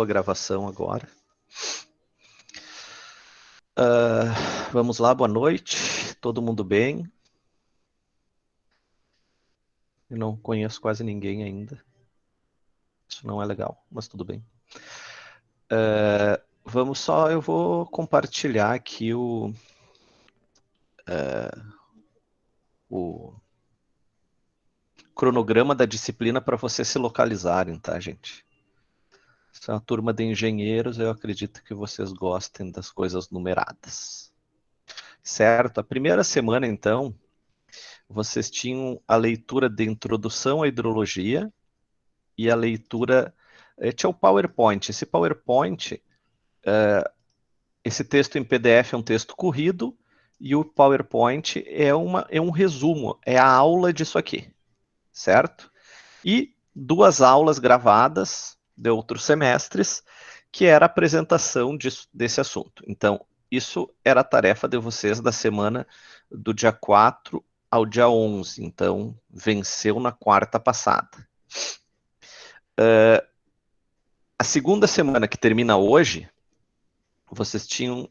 a gravação agora. Vamos lá, boa noite. Todo mundo bem? Eu não conheço quase ninguém ainda. Isso não é legal, mas tudo bem. Eu vou compartilhar aqui o cronograma da disciplina para vocês se localizarem, tá, gente? Isso é uma turma de engenheiros, eu acredito que vocês gostem das coisas numeradas. Certo? A primeira semana, então, vocês tinham a leitura de introdução à hidrologia e a leitura... Tinha o PowerPoint. Esse PowerPoint, esse texto em PDF é um texto corrido e o PowerPoint é um resumo, é a aula disso aqui, certo? E 2 aulas gravadas de outros semestres, que era a apresentação desse assunto. Então, isso era a tarefa de vocês da semana do dia 4 ao dia 11. Então, venceu na quarta passada. A segunda semana, que termina hoje, vocês tinham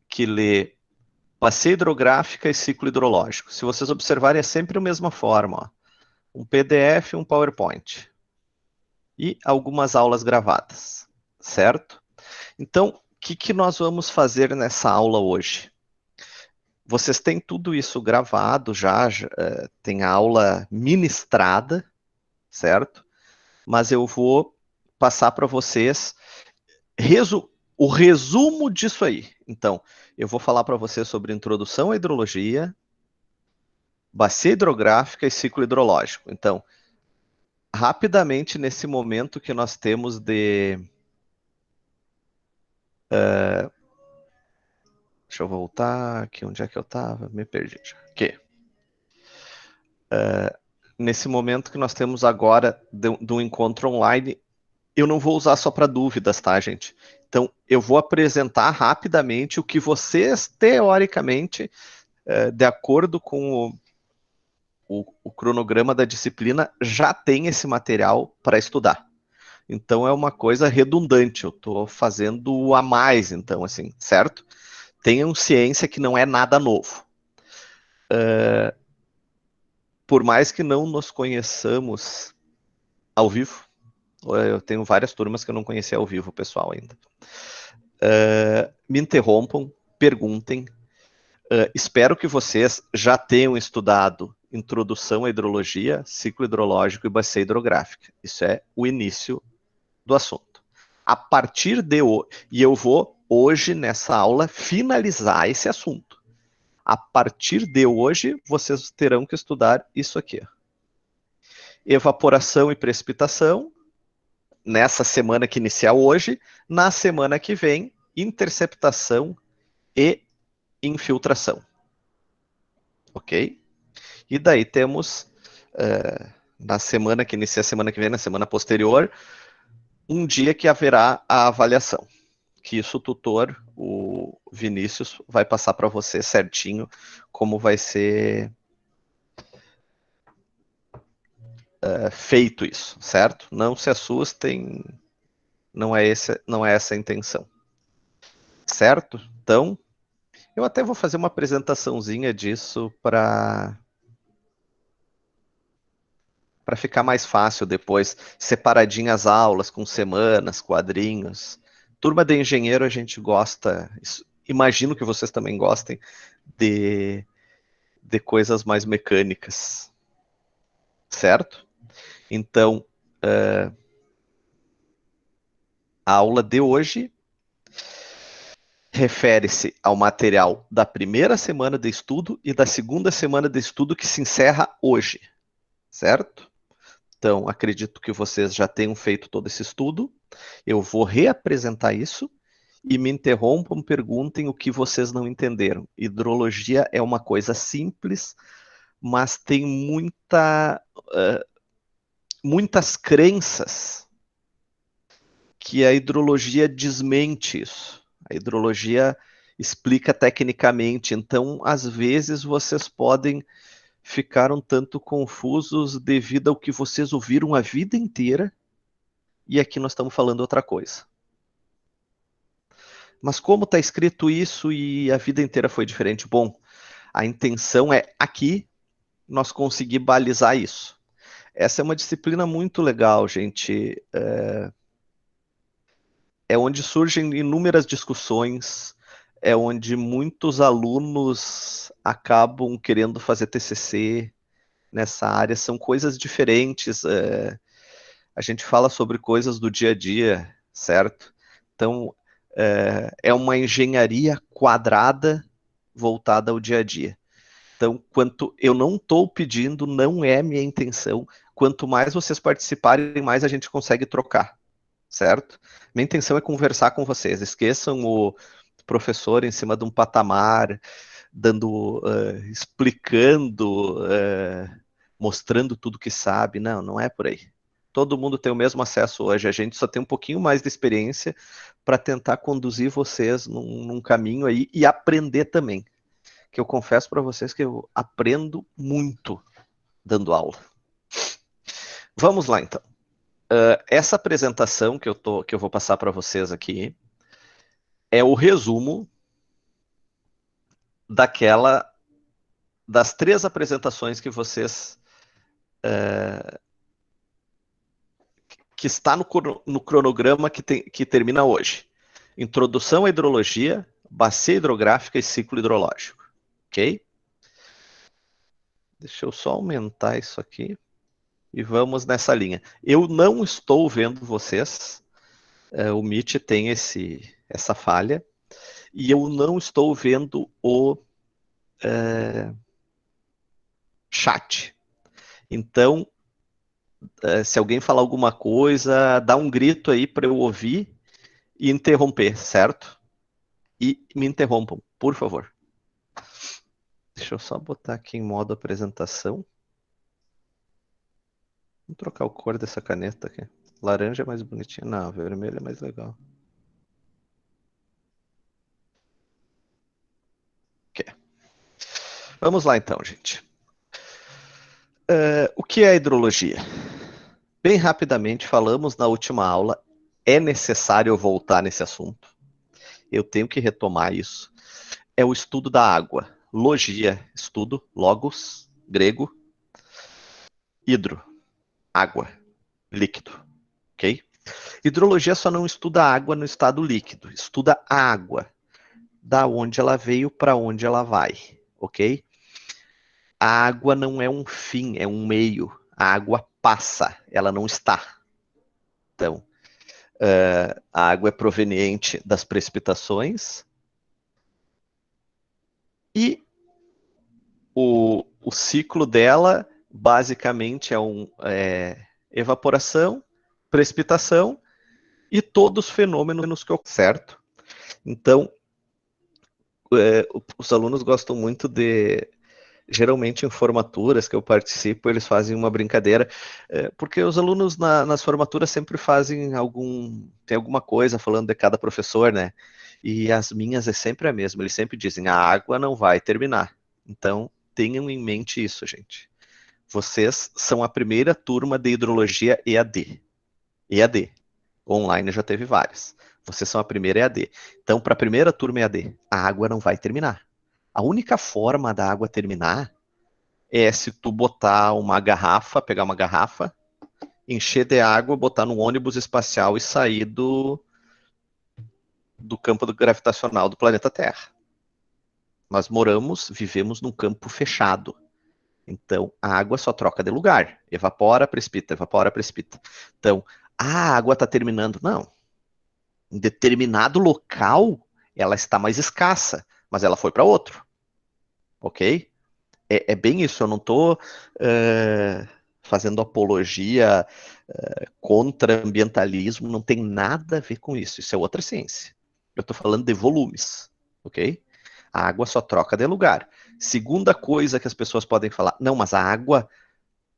que ler bacia hidrográfica e ciclo hidrológico. Se vocês observarem, é sempre a mesma forma. Ó. Um PDF e um PowerPoint. E algumas aulas gravadas, certo? Então, o que nós vamos fazer nessa aula hoje? Vocês têm tudo isso gravado já tem a aula ministrada, certo? Mas eu vou passar para vocês o resumo disso aí. Então, eu vou falar para vocês sobre introdução à hidrologia, bacia hidrográfica e ciclo hidrológico. Então, rapidamente, nesse momento que nós temos de... deixa eu voltar aqui, onde é que eu estava? Me perdi já. Aqui. Nesse momento que nós temos agora do encontro online, eu não vou usar só para dúvidas, tá, gente? Então, eu vou apresentar rapidamente o que vocês, teoricamente, de acordo com o cronograma da disciplina, já tem esse material para estudar. Então, é uma coisa redundante, eu estou fazendo a mais, então, assim, certo? Tenham ciência que não é nada novo. Por mais que não nos conheçamos ao vivo, eu tenho várias turmas que eu não conheci ao vivo, pessoal, ainda. Me interrompam, perguntem. Espero que vocês já tenham estudado introdução à hidrologia, ciclo hidrológico e bacia hidrográfica. Isso é o início do assunto. A partir de hoje, e eu vou hoje nessa aula finalizar esse assunto. A partir de hoje, vocês terão que estudar isso aqui. Evaporação e precipitação, nessa semana que inicia hoje. Na semana que vem, interceptação e infiltração. Ok? E daí temos, na semana que inicia a semana que vem, na semana posterior, um dia que haverá a avaliação. Que isso o tutor, o Vinícius, vai passar para você certinho como vai ser feito isso, certo? Não se assustem, não é essa a intenção. Certo? Então, eu até vou fazer uma apresentaçãozinha disso para ficar mais fácil depois, separadinho as aulas, com semanas, quadrinhos. Turma de engenheiro a gente gosta, imagino que vocês também gostem, de coisas mais mecânicas, certo? Então, a aula de hoje refere-se ao material da primeira semana de estudo e da segunda semana de estudo que se encerra hoje, certo? Então, acredito que vocês já tenham feito todo esse estudo. Eu vou reapresentar isso e me interrompam, perguntem o que vocês não entenderam. Hidrologia é uma coisa simples, mas tem muitas crenças que a hidrologia desmente isso. A hidrologia explica tecnicamente, então, às vezes, vocês podem ficar um tanto confusos devido ao que vocês ouviram a vida inteira, e aqui nós estamos falando outra coisa, Mas como está escrito isso e a vida inteira foi diferente? Bom, a intenção é aqui nós conseguir balizar isso. Essa é uma disciplina muito legal, gente. É onde surgem inúmeras discussões, é onde muitos alunos acabam querendo fazer TCC nessa área. São coisas diferentes. A gente fala sobre coisas do dia a dia, certo? Então, é uma engenharia quadrada voltada ao dia a dia. Então, quanto eu não estou pedindo, não é minha intenção. Quanto mais vocês participarem, mais a gente consegue trocar, certo? Minha intenção é conversar com vocês. Esqueçam o professor em cima de um patamar, dando, explicando, mostrando tudo que sabe. Não, não é por aí. Todo mundo tem o mesmo acesso hoje. A gente só tem um pouquinho mais de experiência para tentar conduzir vocês num caminho aí e aprender também. Que eu confesso para vocês que eu aprendo muito dando aula. Vamos lá, então. Essa apresentação que eu vou passar para vocês aqui é o resumo das 3 apresentações que vocês que está no cronograma que termina hoje. Introdução à hidrologia, bacia hidrográfica e ciclo hidrológico. Ok? Deixa eu só aumentar isso aqui e vamos nessa linha. Eu não estou vendo vocês. O Meet tem essa falha e eu não estou vendo o chat. Então, se alguém falar alguma coisa, dá um grito aí para eu ouvir e interromper, certo? E me interrompam, por favor. Deixa eu só botar aqui em modo apresentação. Vamos trocar a cor dessa caneta aqui. Laranja é mais bonitinha. Não, vermelho é mais legal. Okay. Vamos lá então, gente. O que é a hidrologia? Bem rapidamente, falamos na última aula, é necessário voltar nesse assunto. Eu tenho que retomar isso. É o estudo da água. Logia, estudo, logos, grego, hidro, água, líquido, ok? Hidrologia só não estuda a água no estado líquido, estuda a água, da onde ela veio para onde ela vai, ok? A água não é um fim, é um meio. A água passa, ela não está. Então, a água é proveniente das precipitações e o ciclo dela basicamente é evaporação, precipitação e todos os fenômenos que ocorrem, certo? Então, os alunos gostam muito geralmente em formaturas que eu participo, eles fazem uma brincadeira, porque os alunos nas formaturas sempre tem alguma coisa falando de cada professor, né? E as minhas é sempre a mesma, eles sempre dizem, a água não vai terminar. Então, tenham em mente isso, gente. Vocês são a primeira turma de hidrologia EAD. EAD. Online já teve várias. Vocês são a primeira EAD. Então, para a primeira turma EAD, a água não vai terminar. A única forma da água terminar é se tu botar uma garrafa, pegar uma garrafa, encher de água, botar num ônibus espacial e sair do campo gravitacional do planeta Terra. Nós vivemos num campo fechado. Então, a água só troca de lugar. Evapora, precipita, evapora, precipita. Então, a água está terminando. Não. Em determinado local, ela está mais escassa, mas ela foi para outro. Ok? É bem isso. Eu não estou fazendo apologia contra ambientalismo. Não tem nada a ver com isso. Isso é outra ciência. Eu estou falando de volumes. Ok? A água só troca de lugar. Segunda coisa que as pessoas podem falar, não, mas a água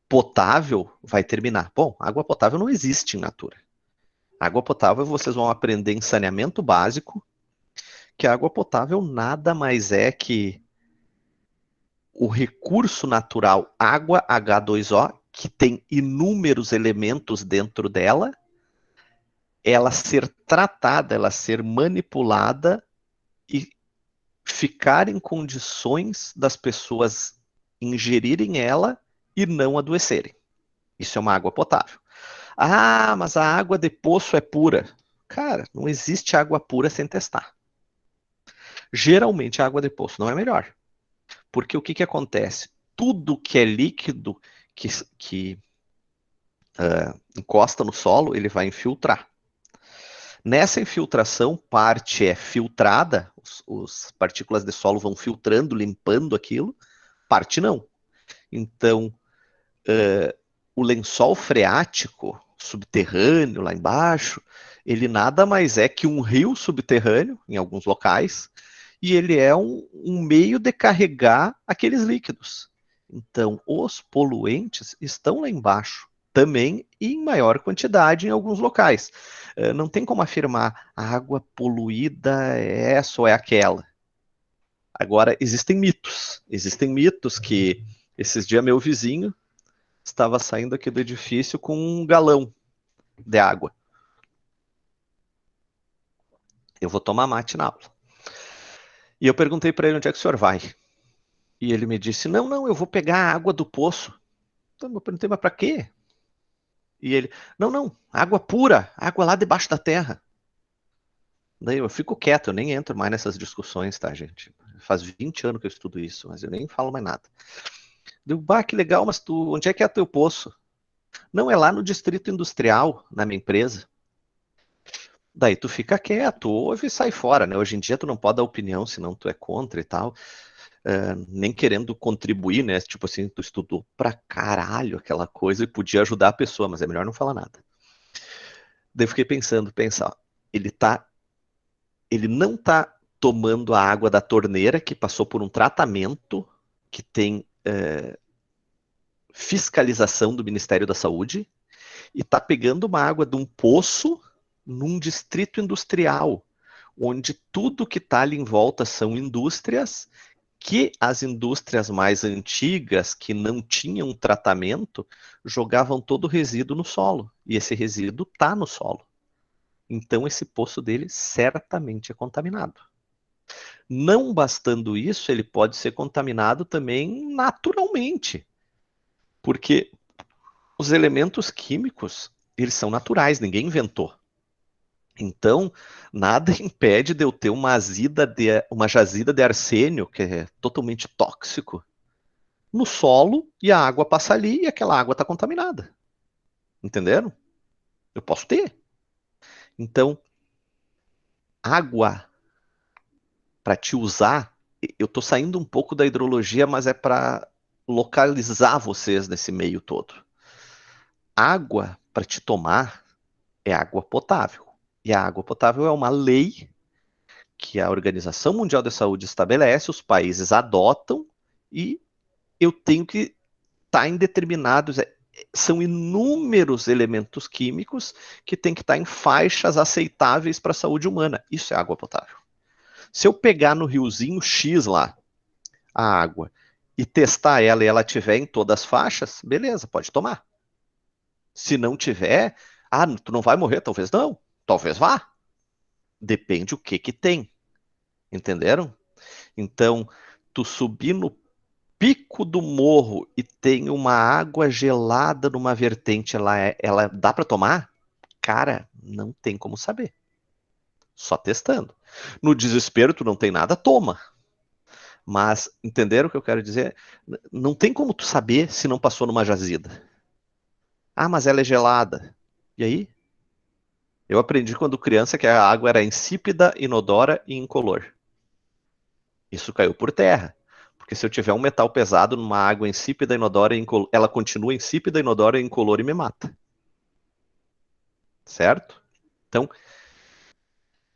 potável vai terminar. Bom, água potável não existe em natura. Água potável vocês vão aprender em saneamento básico, que a água potável nada mais é que o recurso natural água H2O, que tem inúmeros elementos dentro dela, ela ser tratada, ela ser manipulada e ficar em condições das pessoas ingerirem ela e não adoecerem. Isso é uma água potável. Ah, mas a água de poço é pura. Cara, não existe água pura sem testar. Geralmente a água de poço não é melhor. Porque o que, que acontece? Tudo que é líquido que encosta no solo, ele vai infiltrar. Nessa infiltração, parte é filtrada, as partículas de solo vão filtrando, limpando aquilo, parte não. Então, o lençol freático subterrâneo lá embaixo, ele nada mais é que um rio subterrâneo, em alguns locais, e ele é um meio de carregar aqueles líquidos. Então, os poluentes estão lá embaixo também e em maior quantidade em alguns locais. Não tem como afirmar a água poluída é essa ou é aquela. Agora, existem mitos. Existem mitos que esses dias meu vizinho estava saindo aqui do edifício com um galão de água. Eu vou tomar mate na aula. E eu perguntei para ele onde é que o senhor vai. E ele me disse, não, eu vou pegar a água do poço. Então, eu perguntei, mas para quê? E ele, não, água pura, água lá debaixo da terra. Daí eu fico quieto, eu nem entro mais nessas discussões, tá, gente? Faz 20 anos que eu estudo isso, mas eu nem falo mais nada. Deu, bah, que legal, mas onde é que é teu poço? Não, é lá no Distrito Industrial, na minha empresa. Daí tu fica quieto, ouve e sai fora, né? Hoje em dia tu não pode dar opinião, senão tu é contra e tal. Nem querendo contribuir, né? Tipo assim, tu estudou pra caralho aquela coisa e podia ajudar a pessoa, mas é melhor não falar nada. Daí eu fiquei pensando, ele não tá tomando a água da torneira que passou por um tratamento que tem fiscalização do Ministério da Saúde e tá pegando uma água de um poço num distrito industrial, onde tudo que está ali em volta são indústrias, que as indústrias mais antigas, que não tinham tratamento, jogavam todo o resíduo no solo. E esse resíduo está no solo. Então esse poço dele certamente é contaminado. Não bastando isso, ele pode ser contaminado também naturalmente, porque os elementos químicos, eles são naturais, ninguém inventou. Então, nada impede de eu ter uma jazida de arsênio, que é totalmente tóxico, no solo, e a água passa ali e aquela água está contaminada. Entenderam? Eu posso ter. Então, água para te usar, eu estou saindo um pouco da hidrologia, mas é para localizar vocês nesse meio todo. Água para te tomar é água potável. E a água potável é uma lei que a Organização Mundial da Saúde estabelece, os países adotam e eu tenho que estar em determinados. São inúmeros elementos químicos que tem que estar em faixas aceitáveis para a saúde humana. Isso é água potável. Se eu pegar no riozinho X lá a água e testar ela e ela tiver em todas as faixas, beleza, pode tomar. Se não tiver, tu não vai morrer, talvez não, talvez vá. Depende o que tem. Entenderam? Então, tu subir no pico do morro e tem uma água gelada numa vertente, ela dá para tomar? Cara, não tem como saber. Só testando. No desespero, tu não tem nada, toma. Mas, entenderam o que eu quero dizer? Não tem como tu saber se não passou numa jazida. Ah, mas ela é gelada. E aí? Eu aprendi quando criança que a água era insípida, inodora e incolor. Isso caiu por terra. Porque se eu tiver um metal pesado numa água insípida, inodora e incolor, ela continua insípida, inodora e incolor e me mata. Certo? Então,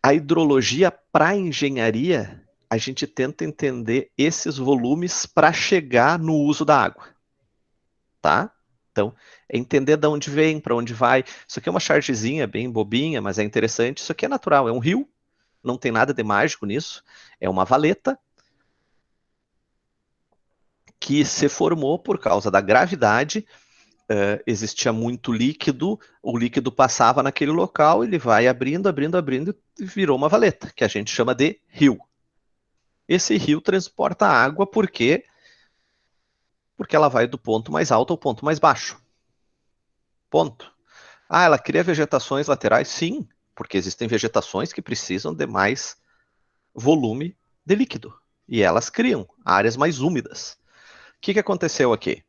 a hidrologia para engenharia, a gente tenta entender esses volumes para chegar no uso da água. Tá? Então, é entender de onde vem, para onde vai. Isso aqui é uma chargezinha bem bobinha, mas é interessante. Isso aqui é natural, é um rio, não tem nada de mágico nisso. É uma valeta que se formou por causa da gravidade existia muito líquido, o líquido passava naquele local, ele vai abrindo, abrindo, abrindo, e virou uma valeta, que a gente chama de rio. Esse rio transporta água porque ela vai do ponto mais alto ao ponto mais baixo. Ponto. Ah, ela cria vegetações laterais? Sim, porque existem vegetações que precisam de mais volume de líquido. E elas criam áreas mais úmidas. O que aconteceu aqui?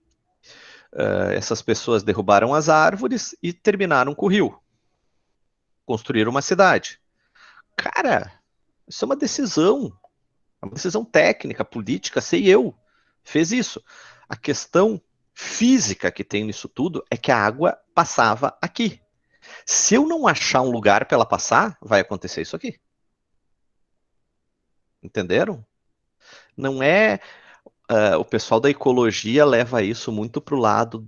Essas pessoas derrubaram as árvores e terminaram com o rio. Construíram uma cidade. Cara, isso é uma decisão técnica, política, sei eu. Fez isso. A questão física que tem nisso tudo é que a água passava aqui. Se eu não achar um lugar para ela passar, vai acontecer isso aqui. Entenderam? Não é. O pessoal da ecologia leva isso muito pro lado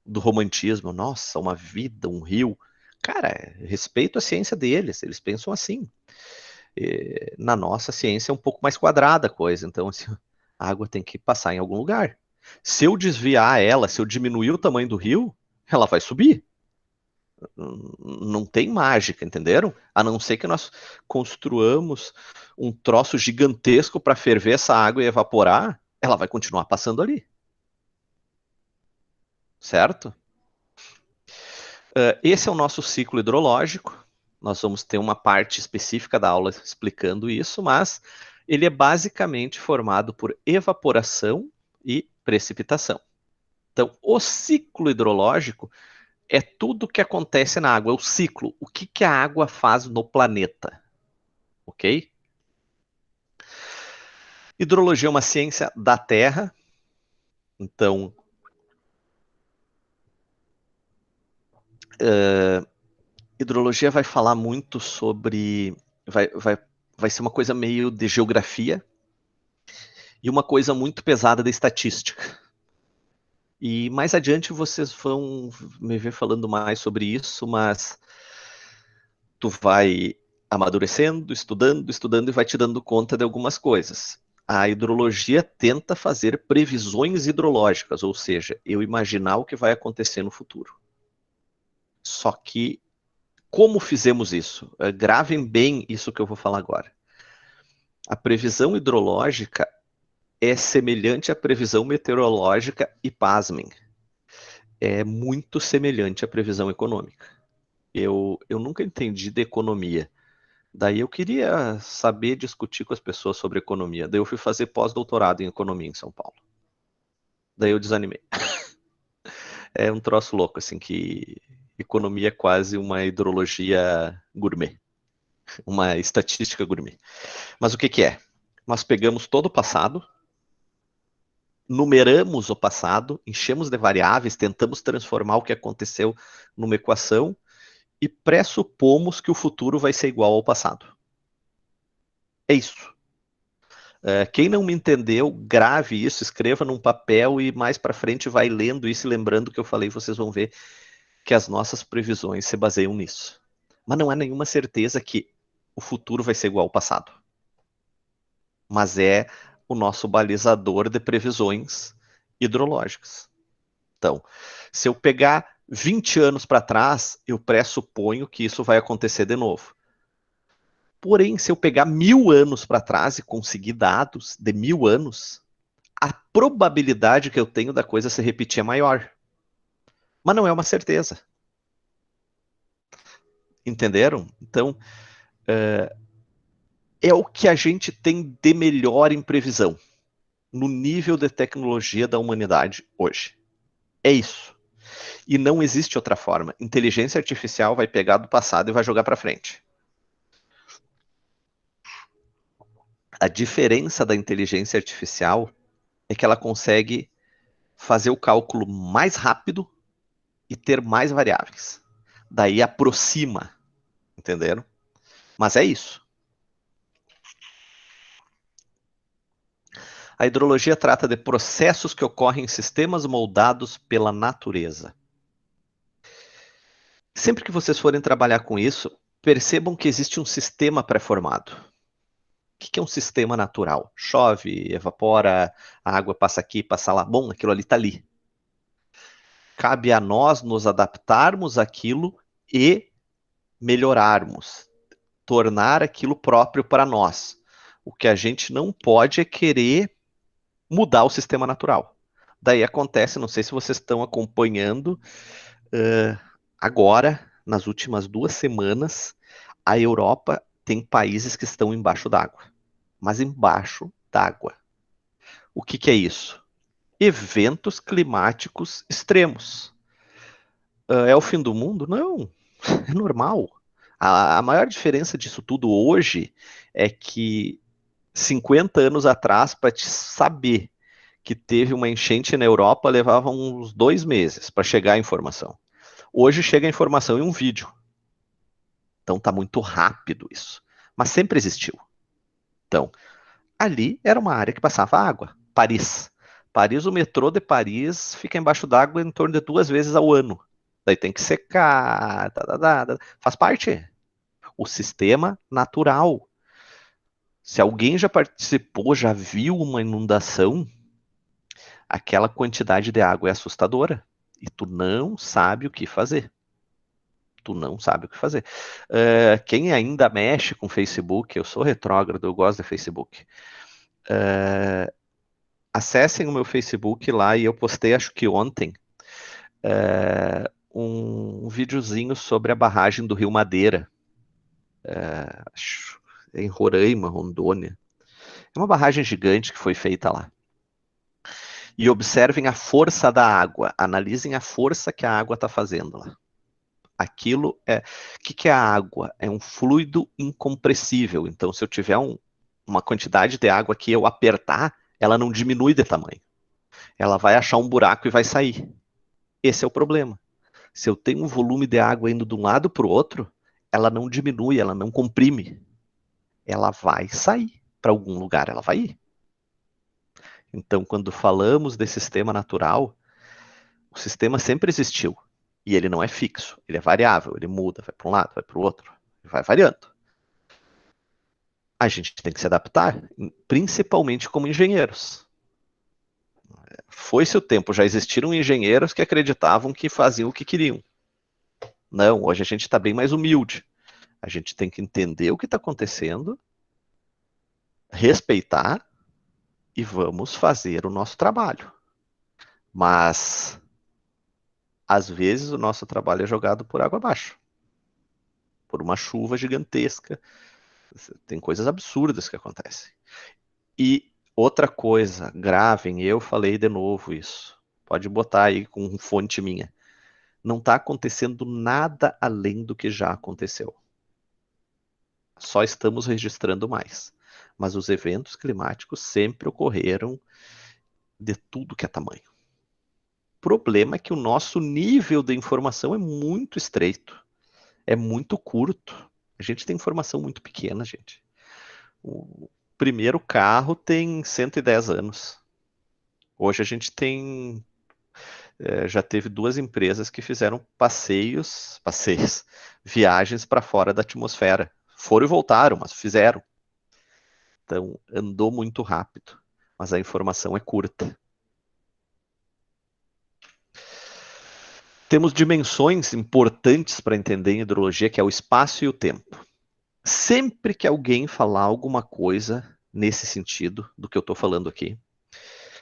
do romantismo. Nossa, uma vida, um rio. Cara, respeito a ciência deles, eles pensam assim. Na nossa ciência é um pouco mais quadrada a coisa, então assim, a água tem que passar em algum lugar. Se eu desviar ela, se eu diminuir o tamanho do rio, ela vai subir. Não tem mágica, entenderam? A não ser que nós construamos um troço gigantesco para ferver essa água e evaporar, ela vai continuar passando ali. Certo? Esse é o nosso ciclo hidrológico. Nós vamos ter uma parte específica da aula explicando isso, mas ele é basicamente formado por evaporação e precipitação. Então, o ciclo hidrológico é tudo que acontece na água, é o ciclo. O que a água faz no planeta, ok? Hidrologia é uma ciência da Terra, então hidrologia vai falar muito sobre, vai ser uma coisa meio de geografia e uma coisa muito pesada de estatística. E mais adiante vocês vão me ver falando mais sobre isso, mas tu vai amadurecendo, estudando, estudando e vai te dando conta de algumas coisas. A hidrologia tenta fazer previsões hidrológicas, ou seja, eu imaginar o que vai acontecer no futuro. Só que como fizemos isso? Gravem bem isso que eu vou falar agora. A previsão hidrológica é semelhante à previsão meteorológica e, pasmem, é muito semelhante à previsão econômica. Eu nunca entendi de economia. Daí eu queria saber discutir com as pessoas sobre economia. Daí eu fui fazer pós-doutorado em economia em São Paulo. Daí eu desanimei. É um troço louco, assim, que economia é quase uma hidrologia gourmet. Uma estatística gourmet. Mas o que que é? Nós pegamos todo o passado, numeramos o passado, enchemos de variáveis, tentamos transformar o que aconteceu numa equação e pressupomos que o futuro vai ser igual ao passado. É isso. Quem não me entendeu, grave isso, escreva num papel e mais para frente vai lendo isso e lembrando o que eu falei, vocês vão ver que as nossas previsões se baseiam nisso. Mas não há nenhuma certeza que o futuro vai ser igual ao passado. Mas é o nosso balizador de previsões hidrológicas. Então, se eu pegar 20 anos para trás, eu pressuponho que isso vai acontecer de novo. Porém, se eu pegar 1000 anos para trás e conseguir dados de 1000 anos, a probabilidade que eu tenho da coisa se repetir é maior. Mas não é uma certeza. Entenderam? Então, é o que a gente tem de melhor em previsão no nível de tecnologia da humanidade hoje. É isso. E não existe outra forma. Inteligência artificial vai pegar do passado e vai jogar para frente. A diferença da inteligência artificial é que ela consegue fazer o cálculo mais rápido e ter mais variáveis. Daí aproxima, entenderam? Mas é isso. A hidrologia trata de processos que ocorrem em sistemas moldados pela natureza. Sempre que vocês forem trabalhar com isso, percebam que existe um sistema pré-formado. O que é um sistema natural? Chove, evapora, a água passa aqui, passa lá. Bom, aquilo ali está ali. Cabe a nós nos adaptarmos àquilo e melhorarmos, tornar aquilo próprio para nós. O que a gente não pode é querer mudar o sistema natural. Daí acontece, não sei se vocês estão acompanhando, agora, nas últimas 2 semanas, a Europa tem países que estão embaixo d'água. Mas embaixo d'água. O que, que é isso? Eventos climáticos extremos. É o fim do mundo? Não, é normal. A maior diferença disso tudo hoje é que 50 anos atrás, para te saber que teve uma enchente na Europa, levava uns 2 meses para chegar a informação. Hoje chega a informação em um vídeo. Então tá muito rápido isso. Mas sempre existiu. Então, ali era uma área que passava água. Paris. Paris, o metrô de Paris fica embaixo d'água em torno de 2 vezes ao ano. Daí tem que secar, faz parte. O sistema natural. Se alguém já participou, já viu uma inundação, aquela quantidade de água é assustadora. E tu não sabe o que fazer. Tu não sabe o que fazer. Quem ainda mexe com Facebook, eu sou retrógrado, eu gosto de Facebook. Acessem o meu Facebook lá e eu postei, acho que ontem, um videozinho sobre a barragem do Rio Madeira, em Roraima, Rondônia. É uma barragem gigante que foi feita lá. E observem a força da água, analisem a força que a água está fazendo lá. Aquilo é... O que é a água? É um fluido incompressível. Então, se eu tiver uma quantidade de água que eu apertar, ela não diminui de tamanho. Ela vai achar um buraco e vai sair. Esse é o problema. Se eu tenho um volume de água indo de um lado para o outro, ela não diminui, ela não comprime. Ela vai sair para algum lugar, ela vai ir. Então, quando falamos de sistema natural, o sistema sempre existiu. E ele não é fixo, ele é variável, ele muda, vai para um lado, vai para o outro, vai variando. A gente tem que se adaptar, principalmente como engenheiros. Foi-se o tempo, já existiram engenheiros que acreditavam que faziam o que queriam. Não, hoje a gente está bem mais humilde. A gente tem que entender o que está acontecendo, respeitar e vamos fazer o nosso trabalho. Mas, às vezes, o nosso trabalho é jogado por água abaixo. Por uma chuva gigantesca. Tem coisas absurdas que acontecem. E outra coisa, gravem, eu falei de novo isso. Pode botar aí com fonte minha. Não está acontecendo nada além do que já aconteceu. Só estamos registrando mais. Mas os eventos climáticos sempre ocorreram de tudo que é tamanho. O problema é que o nosso nível de informação é muito estreito. É muito curto. A gente tem informação muito pequena, gente. O primeiro carro tem 110 anos. Hoje a gente tem... já teve 2 empresas que fizeram passeios, viagens para fora da atmosfera. Foram e voltaram, mas fizeram. Então, andou muito rápido, mas a informação é curta. Temos dimensões importantes para entender em hidrologia, que é o espaço e o tempo. Sempre que alguém falar alguma coisa nesse sentido do que eu estou falando aqui,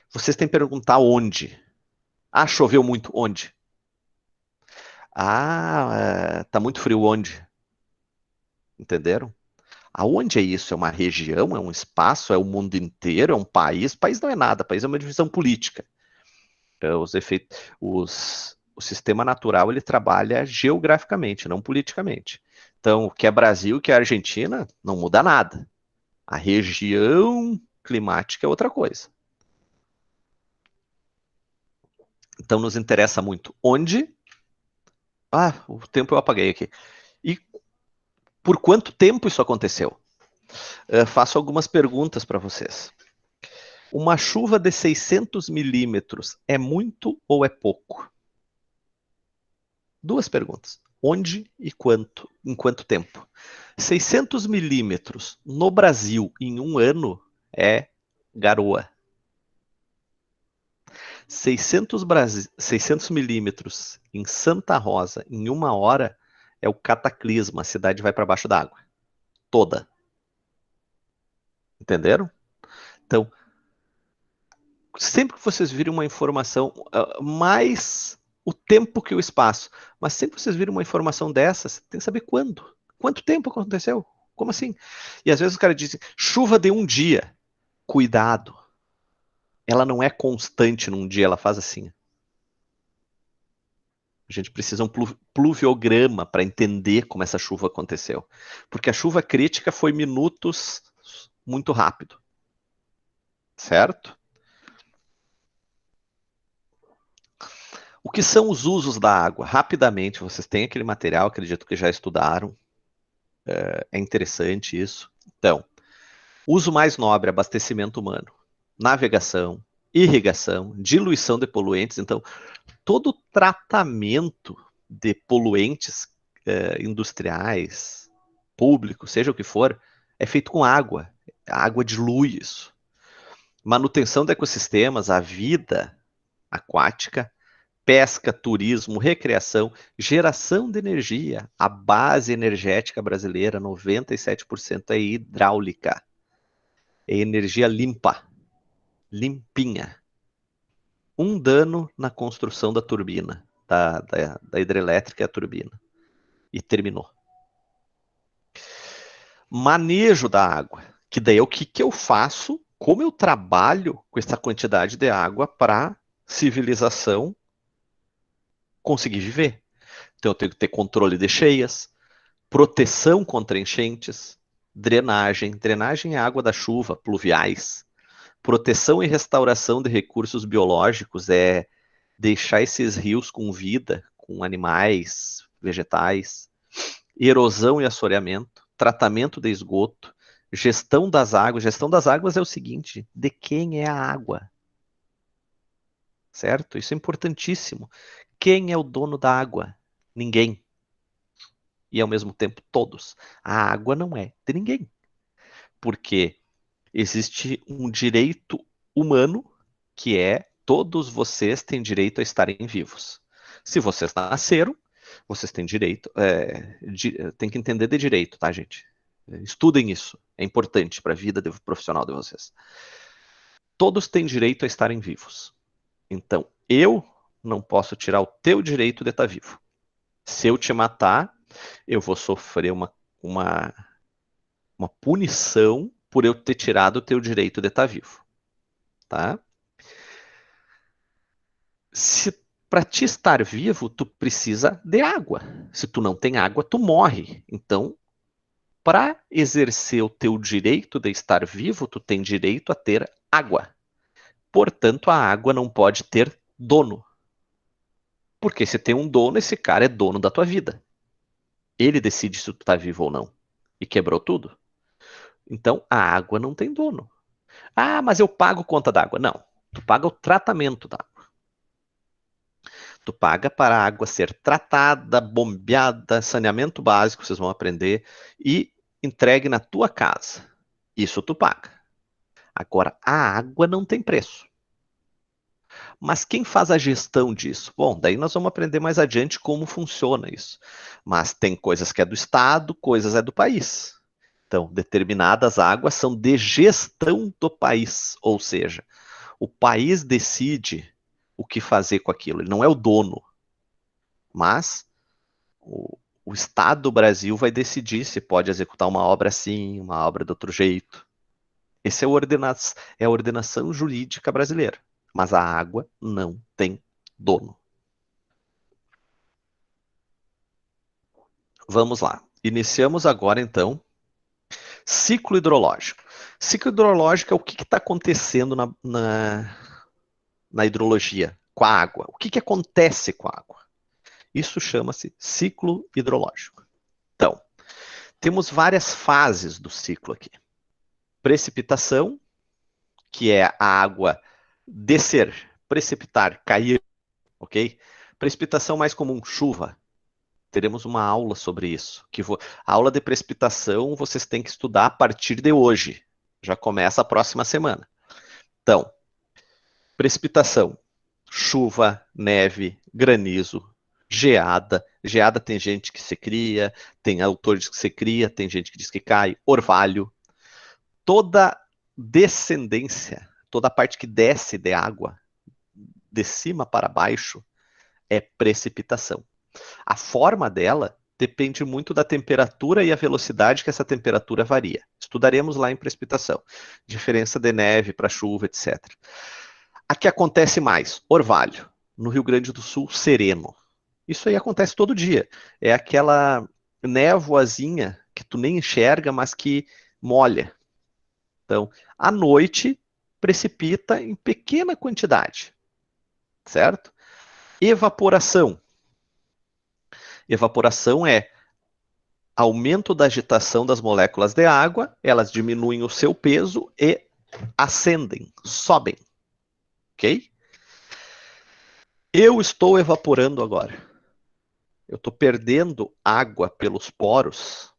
vocês têm que perguntar onde. Ah, choveu muito. Onde? Ah, tá muito frio. Onde? Entenderam? Aonde é isso? É uma região? É um espaço? É o mundo inteiro? É um país? País não é nada. País é uma divisão política. Os efeitos, o sistema natural ele trabalha geograficamente, não politicamente. Então, o que é Brasil, o que é Argentina, não muda nada. A região climática é outra coisa. Então, nos interessa muito onde. Ah, o tempo eu apaguei aqui. E por quanto tempo isso aconteceu? Faço algumas perguntas para vocês. Uma chuva de 600 milímetros é muito ou é pouco? 2 perguntas. Onde e quanto? Em quanto tempo? 600 milímetros no Brasil em um ano é garoa. 600 milímetros em Santa Rosa em 1 hora é o cataclisma, a cidade vai para baixo d'água. Toda. Entenderam? Então, sempre que vocês virem uma informação, mais o tempo que o espaço, mas sempre que vocês virem uma informação dessas, tem que saber quando. Quanto tempo aconteceu? Como assim? E às vezes os caras dizem, chuva de um dia. Cuidado. Ela não é constante num dia, ela faz assim. A gente precisa um pluviograma para entender como essa chuva aconteceu. Porque a chuva crítica foi minutos muito rápido. Certo? O que são os usos da água? Rapidamente, vocês têm aquele material, acredito que já estudaram. É interessante isso. Então, uso mais nobre, abastecimento humano, navegação, irrigação, diluição de poluentes. Então, todo o tratamento de poluentes industriais, públicos, seja o que for, é feito com água. A água dilui isso. Manutenção de ecossistemas, a vida aquática, pesca, turismo, recreação, geração de energia. A base energética brasileira, 97% é hidráulica. É energia limpa, limpinha. Um dano na construção da turbina, da hidrelétrica e a turbina. E terminou. Manejo da água, que daí é o que eu faço, como eu trabalho com essa quantidade de água para civilização conseguir viver. Então eu tenho que ter controle de cheias, proteção contra enchentes, drenagem. Drenagem é água da chuva, pluviais. Proteção e restauração de recursos biológicos é deixar esses rios com vida, com animais, vegetais. Erosão e assoreamento, tratamento de esgoto, gestão das águas. Gestão das águas é o seguinte, de quem é a água? Certo? Isso é importantíssimo. Quem é o dono da água? Ninguém. E ao mesmo tempo todos. A água não é de ninguém. Porque existe um direito humano que é todos vocês têm direito a estarem vivos. Se vocês nasceram, vocês têm direito, tem que entender de direito, tá, gente? Estudem isso, é importante para a vida profissional de vocês. Todos têm direito a estarem vivos. Então, eu não posso tirar o teu direito de estar vivo. Se eu te matar, eu vou sofrer uma punição por eu ter tirado o teu direito de estar vivo. Tá? Se para te estar vivo, tu precisa de água. Se tu não tem água, tu morre. Então, para exercer o teu direito de estar vivo, tu tem direito a ter água. Portanto, a água não pode ter dono. Porque se tem um dono, esse cara é dono da tua vida. Ele decide se tu tá vivo ou não. E quebrou tudo. Então, a água não tem dono. Ah, mas eu pago conta d'água. Não. Tu paga o tratamento da água. Tu paga para a água ser tratada, bombeada, saneamento básico, vocês vão aprender, e entregue na tua casa. Isso tu paga. Agora, a água não tem preço. Mas quem faz a gestão disso? Bom, daí nós vamos aprender mais adiante como funciona isso. Mas tem coisas que é do Estado, coisas é do país. Então, determinadas águas são de gestão do país, ou seja, o país decide o que fazer com aquilo, ele não é o dono. Mas o Estado do Brasil vai decidir se pode executar uma obra assim, uma obra de outro jeito. Essa é a ordenação jurídica brasileira. Mas a água não tem dono. Vamos lá. Iniciamos agora, então, ciclo hidrológico. Ciclo hidrológico é o que está acontecendo na hidrologia, com a água. O que acontece com a água? Isso chama-se ciclo hidrológico. Então, temos várias fases do ciclo aqui. Precipitação, que é a água descer, precipitar, cair, ok? Precipitação mais comum, chuva. Teremos uma aula sobre isso. A aula de precipitação vocês têm que estudar a partir de hoje. Já começa a próxima semana. Então, precipitação. chuva, neve, granizo, geada. Geada tem gente que se cria, tem autores que se cria, tem gente que diz que cai, orvalho. Toda descendência, toda a parte que desce de água, de cima para baixo, é precipitação. A forma dela depende muito da temperatura e a velocidade que essa temperatura varia. Estudaremos lá em precipitação. Diferença de neve para chuva, etc. A que acontece mais? Orvalho. No Rio Grande do Sul, sereno. Isso aí acontece todo dia. É aquela névoazinha que tu nem enxerga, mas que molha. Então, à noite, precipita em pequena quantidade. Certo? Evaporação. Evaporação é aumento da agitação das moléculas de água, elas diminuem o seu peso e ascendem, sobem. Ok? Eu estou evaporando agora. Eu estou perdendo água pelos poros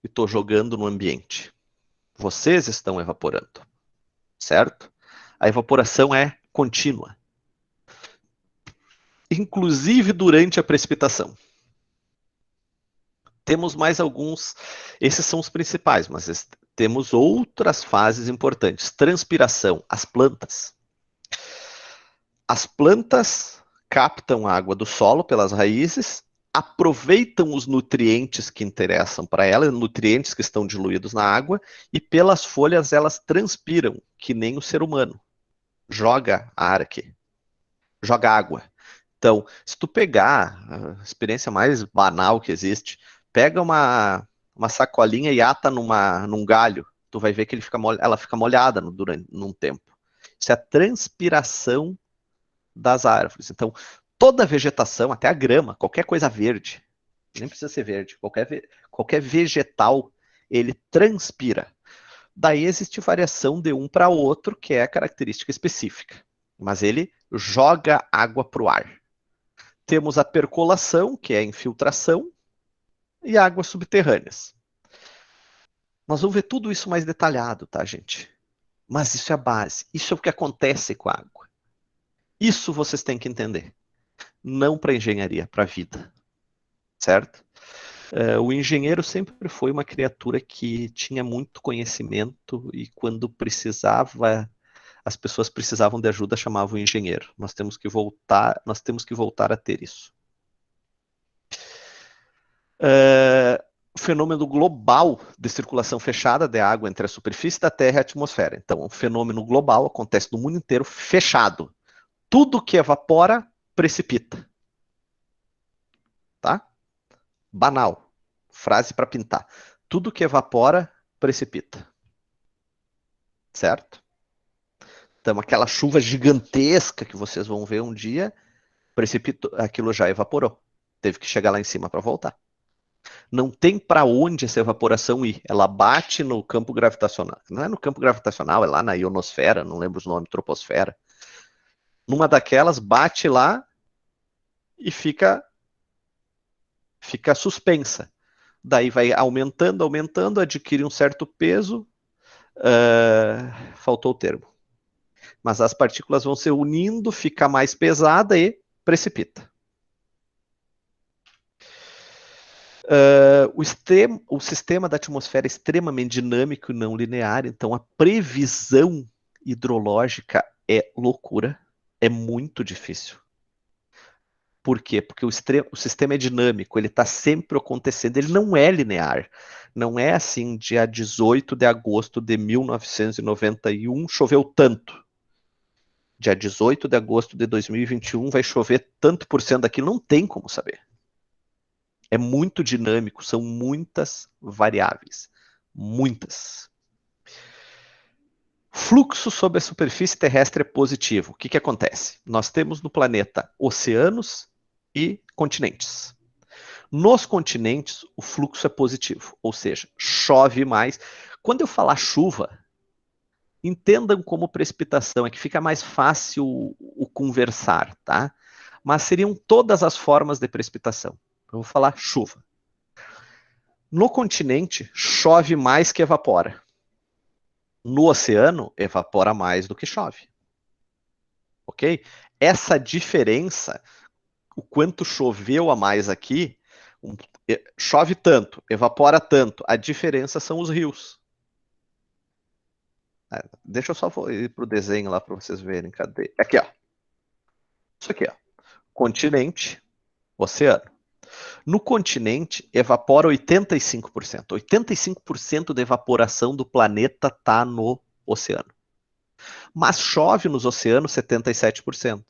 e estou jogando no ambiente. Vocês estão evaporando, certo? A evaporação é contínua, inclusive durante a precipitação. Temos mais alguns, esses são os principais, mas temos outras fases importantes. Transpiração, as plantas. As plantas captam a água do solo pelas raízes, aproveitam os nutrientes que interessam para elas, nutrientes que estão diluídos na água, e pelas folhas elas transpiram, que nem o ser humano. Joga ar aqui, joga água. Então, se tu pegar a experiência mais banal que existe, pega uma sacolinha e ata num galho, tu vai ver que ela fica molhada durante num tempo. Isso é a transpiração das árvores. Então, toda a vegetação, até a grama, qualquer coisa verde, nem precisa ser verde, qualquer vegetal, ele transpira. Daí existe variação de um para outro, que é a característica específica. Mas ele joga água para o ar. Temos a percolação, que é a infiltração, e águas subterrâneas. Nós vamos ver tudo isso mais detalhado, tá, gente? Mas isso é a base. Isso é o que acontece com a água. Isso vocês têm que entender. Não para engenharia, para a vida. Certo? O engenheiro sempre foi uma criatura que tinha muito conhecimento e quando precisava, as pessoas precisavam de ajuda, chamavam o engenheiro. Nós temos que voltar a ter isso. O fenômeno global de circulação fechada de água entre a superfície da Terra e a atmosfera. Então, um fenômeno global acontece no mundo inteiro fechado. Tudo que evapora, precipita. Tá? Banal. Frase para pintar. Tudo que evapora, precipita. Certo? Então, aquela chuva gigantesca que vocês vão ver um dia, precipitou, aquilo já evaporou. Teve que chegar lá em cima para voltar. Não tem para onde essa evaporação ir. Ela bate no campo gravitacional. Não é no campo gravitacional, é lá na ionosfera, não lembro os nomes, troposfera. Numa daquelas, bate lá e fica suspensa. Daí vai aumentando, adquire um certo peso. Faltou o termo. Mas as partículas vão se unindo, fica mais pesada e precipita. O sistema da atmosfera é extremamente dinâmico e não linear, então a previsão hidrológica é loucura, é muito difícil. Por quê? Porque o sistema é dinâmico, ele está sempre acontecendo, ele não é linear. Não é assim, dia 18 de agosto de 1991 choveu tanto. Dia 18 de agosto de 2021 vai chover tanto por cento daquilo, não tem como saber. É muito dinâmico, são muitas variáveis. Muitas. Fluxo sobre a superfície terrestre é positivo. O que acontece? Nós temos no planeta oceanos e continentes. Nos continentes, o fluxo é positivo, ou seja, chove mais. Quando eu falar chuva, entendam como precipitação, é que fica mais fácil o conversar, tá? Mas seriam todas as formas de precipitação. Eu vou falar chuva. No continente, chove mais que evapora. No oceano, evapora mais do que chove. Ok? essa diferença, o quanto choveu a mais aqui, chove tanto, evapora tanto, a diferença são os rios. Deixa eu só ir para o desenho lá para vocês verem. Cadê? Aqui, ó. Isso aqui, ó. Continente, oceano. No continente, evapora 85%. 85% da evaporação do planeta está no oceano. Mas chove nos oceanos 77%.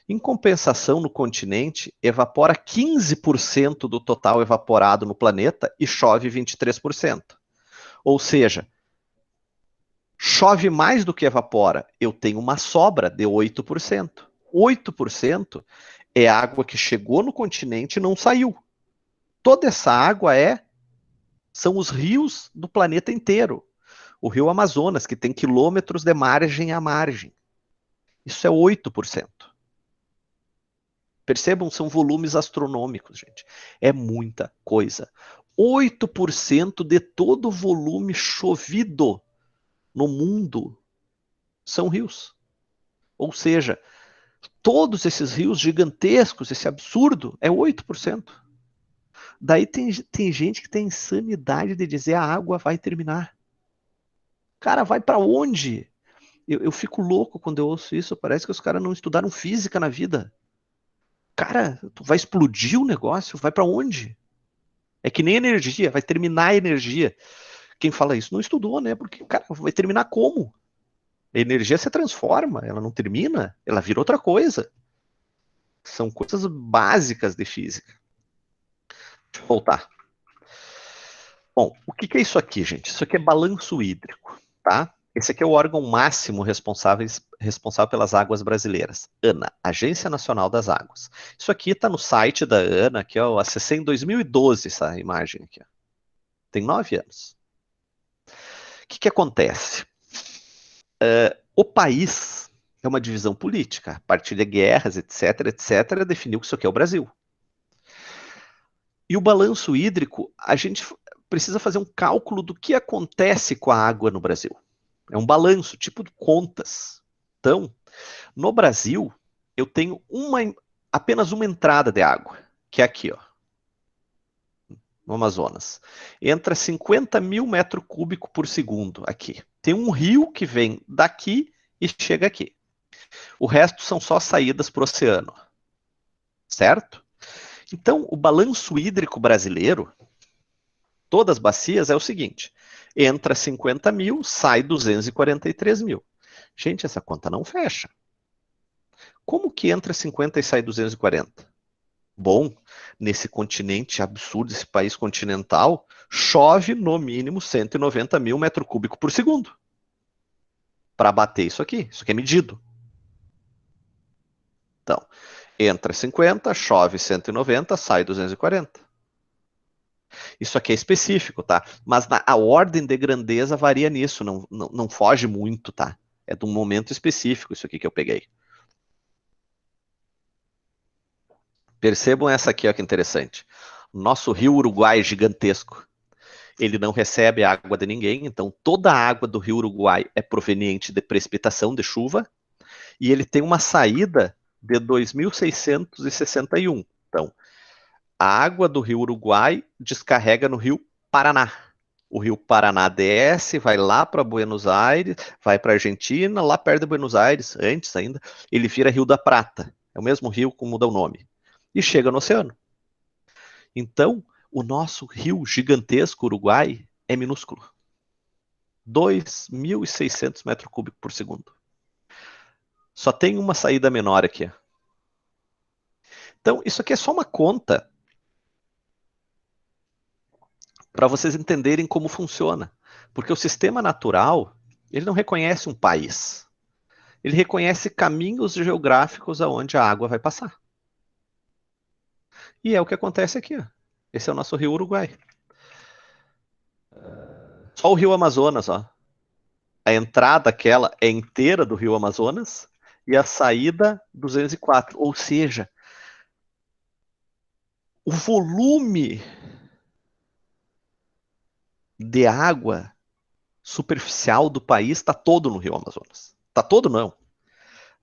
Em compensação, no continente, evapora 15% do total evaporado no planeta e chove 23%. Ou seja, chove mais do que evapora. Eu tenho uma sobra de 8%. 8% é água que chegou no continente e não saiu. Toda essa água são os rios do planeta inteiro. O rio Amazonas, que tem quilômetros de margem a margem. Isso é 8%. Percebam, são volumes astronômicos, gente. É muita coisa. 8% de todo o volume chovido no mundo são rios. Ou seja, todos esses rios gigantescos, esse absurdo, é 8%. Daí tem gente que tem insanidade de dizer a água vai terminar. Cara, vai para onde? Eu fico louco quando eu ouço isso. Parece que os caras não estudaram física na vida. Cara, tu vai explodir o negócio? Vai para onde? É que nem energia, vai terminar a energia. Quem fala isso não estudou, né? Porque, cara, vai terminar como? A energia se transforma, ela não termina, ela vira outra coisa. São coisas básicas de física. Deixa eu voltar. Bom, o que é isso aqui, gente? Isso aqui é balanço hídrico, tá? Esse aqui é o órgão máximo responsável pelas águas brasileiras. ANA, Agência Nacional das Águas. Isso aqui está no site da ANA, que eu acessei em 2012, essa imagem aqui. Tem 9 anos. O que acontece? O país é uma divisão política. A partir de guerras, etc., etc., definiu que isso aqui é o Brasil. E o balanço hídrico, a gente precisa fazer um cálculo do que acontece com a água no Brasil. É um balanço, tipo de contas. Então, no Brasil, eu tenho apenas uma entrada de água, que é aqui, ó, no Amazonas. Entra 50 mil metros cúbicos por segundo aqui. Tem um rio que vem daqui e chega aqui. O resto são só saídas para o oceano. Certo? Então, o balanço hídrico brasileiro, todas as bacias, é o seguinte: entra 50 mil, sai 243 mil. Gente, essa conta não fecha. Como que entra 50 e sai 240? Bom, nesse continente absurdo, esse país continental, chove no mínimo 190 mil metros cúbicos por segundo. Para bater isso aqui é medido. Então, entra 50, chove 190, sai 240. Isso aqui é específico, tá? Mas a ordem de grandeza varia nisso, não foge muito, tá? É de um momento específico isso aqui que eu peguei. Percebam essa aqui, ó, que interessante. Nosso rio Uruguai gigantesco. Ele não recebe água de ninguém, então toda a água do rio Uruguai é proveniente de precipitação de chuva, e ele tem uma saída de 2.661. Então, a água do rio Uruguai descarrega no rio Paraná. O rio Paraná desce, vai lá para Buenos Aires, vai para Argentina, lá perto de Buenos Aires, antes ainda, ele vira Rio da Prata. É o mesmo rio que muda o nome. E chega no oceano. Então, o nosso rio gigantesco Uruguai é minúsculo. 2.600 metros cúbicos por segundo. Só tem uma saída menor aqui. Então, isso aqui é só uma conta para vocês entenderem como funciona. Porque o sistema natural, ele não reconhece um país. Ele reconhece caminhos geográficos aonde a água vai passar. E é o que acontece aqui. Ó. Esse é o nosso rio Uruguai. Só o rio Amazonas, ó. A entrada aquela é inteira do rio Amazonas e a saída 204. Ou seja, o volume de água superficial do país está todo no rio Amazonas. Está todo não.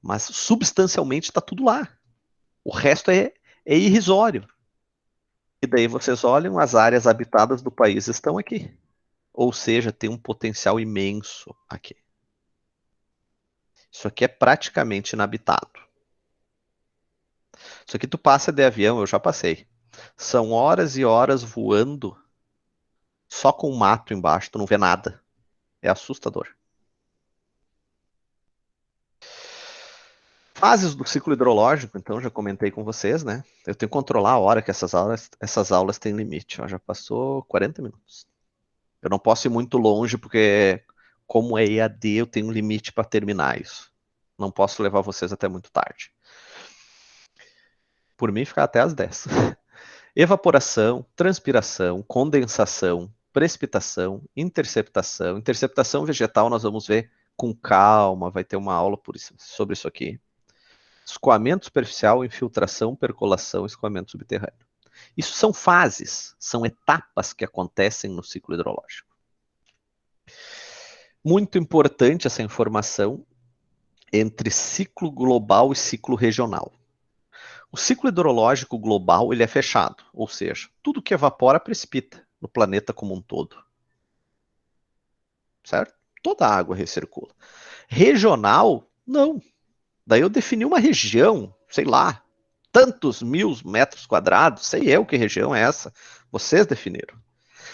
Mas substancialmente está tudo lá. O resto é irrisório. E daí vocês olham, as áreas habitadas do país estão aqui. Ou seja, tem um potencial imenso aqui. Isso aqui é praticamente inabitado. Isso aqui tu passa de avião, eu já passei. São horas e horas voando só com mato embaixo, tu não vê nada. É assustador. Fases do ciclo hidrológico, então, já comentei com vocês, né? Eu tenho que controlar a hora que essas aulas têm limite. Ó, já passou 40 minutos. Eu não posso ir muito longe, porque como é EAD, eu tenho um limite para terminar isso. Não posso levar vocês até muito tarde. Por mim, ficar até às 10. Evaporação, transpiração, condensação, precipitação, interceptação. Interceptação vegetal nós vamos ver com calma, vai ter uma aula sobre isso aqui. Escoamento superficial, infiltração, percolação, escoamento subterrâneo. Isso são fases, são etapas que acontecem no ciclo hidrológico. Muito importante essa informação entre ciclo global e ciclo regional. O ciclo hidrológico global ele é fechado, ou seja, tudo que evapora precipita no planeta como um todo. Certo? Toda a água recircula. Regional, não. Daí eu defini uma região, sei lá, tantos mil metros quadrados, sei eu que região é essa. Vocês definiram.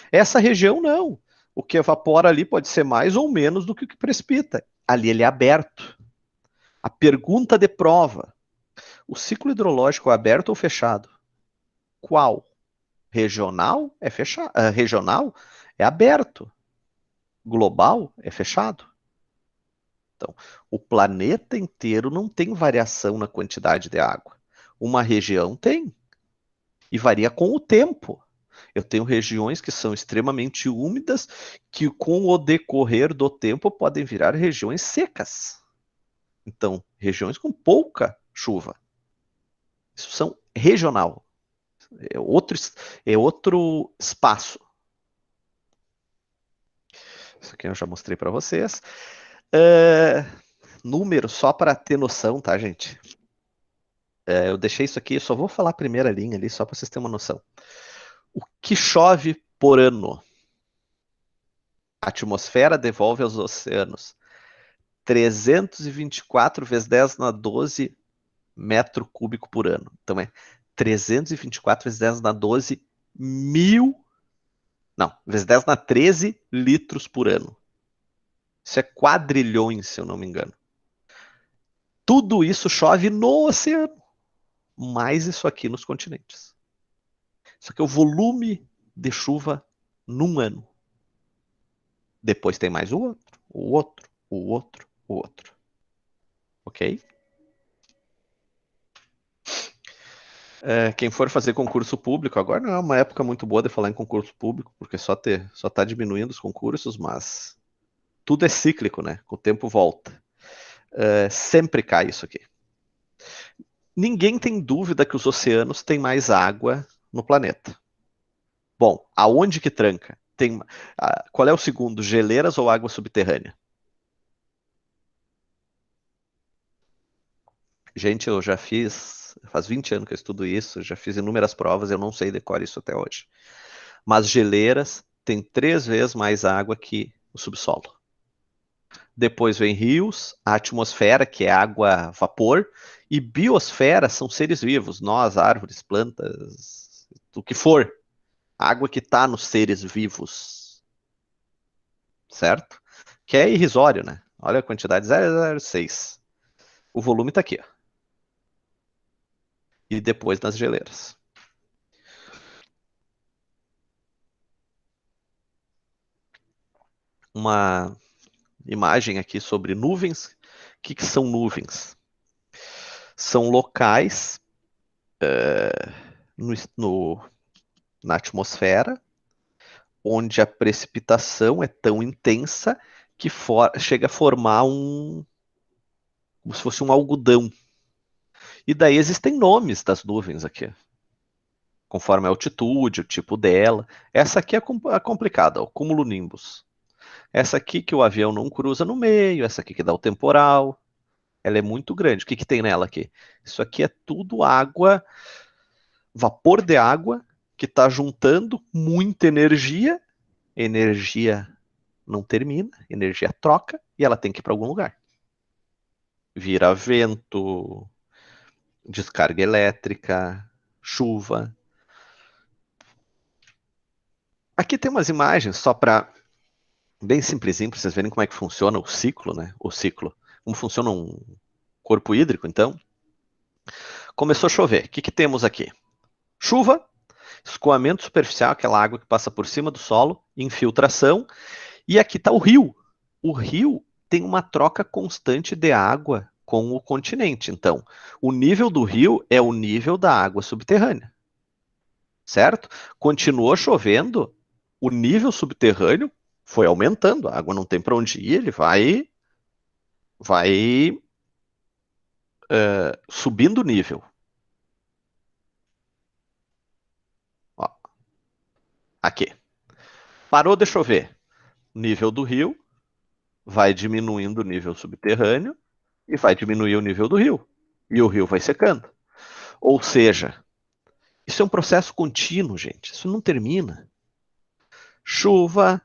Essa região não. O que evapora ali pode ser mais ou menos do que o que precipita. Ali ele é aberto. A pergunta de prova: o ciclo hidrológico é aberto ou fechado? Qual? Regional é fechado. Regional é aberto. Global é fechado. Então, o planeta inteiro não tem variação na quantidade de água. Uma região tem. E varia com o tempo. Eu tenho regiões que são extremamente úmidas, que com o decorrer do tempo podem virar regiões secas. Então, regiões com pouca chuva. Isso são regional. É outro espaço. Isso aqui eu já mostrei para vocês. Número, só para ter noção, tá, gente? Eu deixei isso aqui, eu só vou falar a primeira linha ali, só para vocês terem uma noção. O que chove por ano? A atmosfera devolve aos oceanos 324 vezes 10 na 12 metro cúbico por ano. Então é 324 vezes 10 na 12 mil. Não, vezes 10 na 13 litros por ano. Isso é quadrilhões, se eu não me engano. Tudo isso chove no oceano. Mais isso aqui nos continentes. Isso aqui é o volume de chuva num ano. Depois tem mais o outro, o outro, o outro, o outro. Ok? Quem for fazer concurso público, agora não é uma época muito boa de falar em concurso público, porque só está diminuindo os concursos, mas tudo é cíclico, né? Com o tempo volta. Sempre cai isso aqui. Ninguém tem dúvida que os oceanos têm mais água no planeta. Bom, aonde que tranca? Qual é o segundo? Geleiras ou água subterrânea? Gente, eu já fiz, faz 20 anos que eu estudo isso, já fiz inúmeras provas, eu não sei decorar isso até hoje. Mas geleiras têm 3 vezes mais água que o subsolo. Depois vem rios, a atmosfera, que é água, vapor, e biosfera são seres vivos, nós, árvores, plantas, o que for. Água que está nos seres vivos. Certo? Que é irrisório, né? Olha a quantidade, 0,06. O volume está aqui, ó. E depois nas geleiras. Uma imagem aqui sobre nuvens. O que são nuvens? São locais na atmosfera onde a precipitação é tão intensa que chega a formar como se fosse um algodão. E daí existem nomes das nuvens aqui, conforme a altitude, o tipo dela. Essa aqui é a complicada, o cumulonimbus. Essa aqui que o avião não cruza no meio, essa aqui que dá o temporal. Ela é muito grande. O que tem nela aqui? Isso aqui é tudo água, vapor de água, que está juntando muita energia. Energia não termina, energia troca, e ela tem que ir para algum lugar. Vira vento, descarga elétrica, chuva. Aqui tem umas imagens só para bem simplesinho, para vocês verem como é que funciona o ciclo, né? O ciclo. Como funciona um corpo hídrico, então. Começou a chover. O que temos aqui? Chuva, escoamento superficial, aquela água que passa por cima do solo, infiltração, e aqui está o rio. O rio tem uma troca constante de água com o continente. Então, o nível do rio é o nível da água subterrânea, certo? Continuou chovendo, o nível subterrâneo foi aumentando, a água não tem para onde ir, ele vai subindo o nível. Ó, aqui. Parou de chover. Nível do rio vai diminuindo o nível subterrâneo e vai diminuir o nível do rio. E o rio vai secando. Ou seja, isso é um processo contínuo, gente. Isso não termina. Chuva,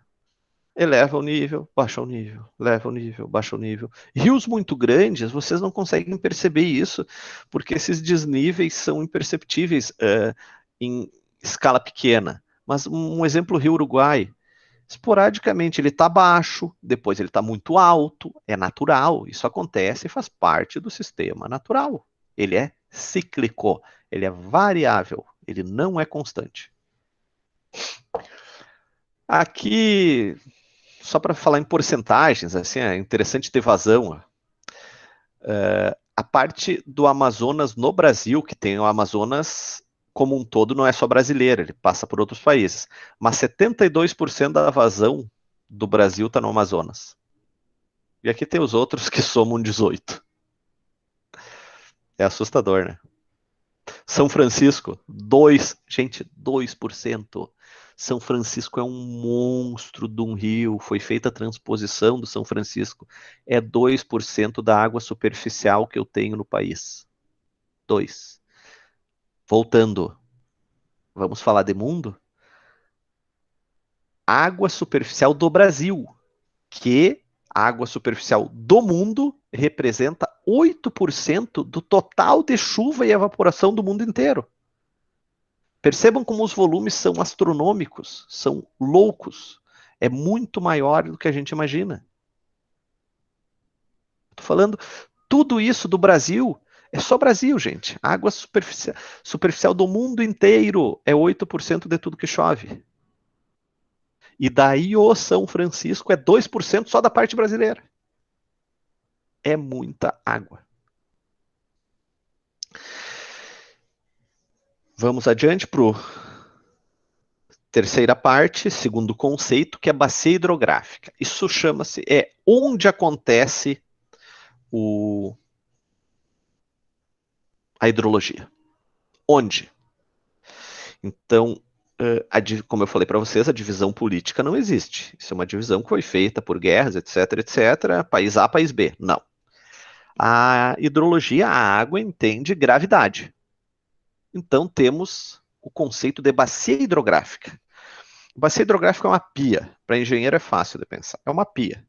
eleva o nível, baixa o nível, eleva o nível, baixa o nível. Rios muito grandes, vocês não conseguem perceber isso, porque esses desníveis são imperceptíveis em escala pequena. Mas um exemplo, o Rio Uruguai, esporadicamente ele está baixo, depois ele está muito alto, é natural, isso acontece e faz parte do sistema natural. Ele é cíclico, ele é variável, ele não é constante. Aqui, só para falar em porcentagens, assim, é interessante ter vazão. A parte do Amazonas no Brasil, que tem o Amazonas como um todo, não é só brasileiro, ele passa por outros países. Mas 72% da vazão do Brasil está no Amazonas. E aqui tem os outros que somam 18%. É assustador, né? São Francisco, 2%. São Francisco é um monstro de um rio, foi feita a transposição do São Francisco. É 2% da água superficial que eu tenho no país. 2%. Voltando, vamos falar de mundo? Água superficial do Brasil, que a água superficial do mundo representa 8% do total de chuva e evaporação do mundo inteiro. Percebam como os volumes são astronômicos, são loucos. É muito maior do que a gente imagina. Estou falando tudo isso do Brasil. É só Brasil, gente. A água superficial do mundo inteiro é 8% de tudo que chove. E daí o São Francisco é 2% só da parte brasileira. É muita água. Vamos adiante para a terceira parte, segundo conceito, que é a bacia hidrográfica. Isso chama-se, onde acontece a hidrologia. Onde? Então, como eu falei para vocês, a divisão política não existe. Isso é uma divisão que foi feita por guerras, etc. País A, país B. Não. A hidrologia, a água entende gravidade. Então, temos o conceito de bacia hidrográfica. Bacia hidrográfica é uma pia. Para engenheiro é fácil de pensar. É uma pia.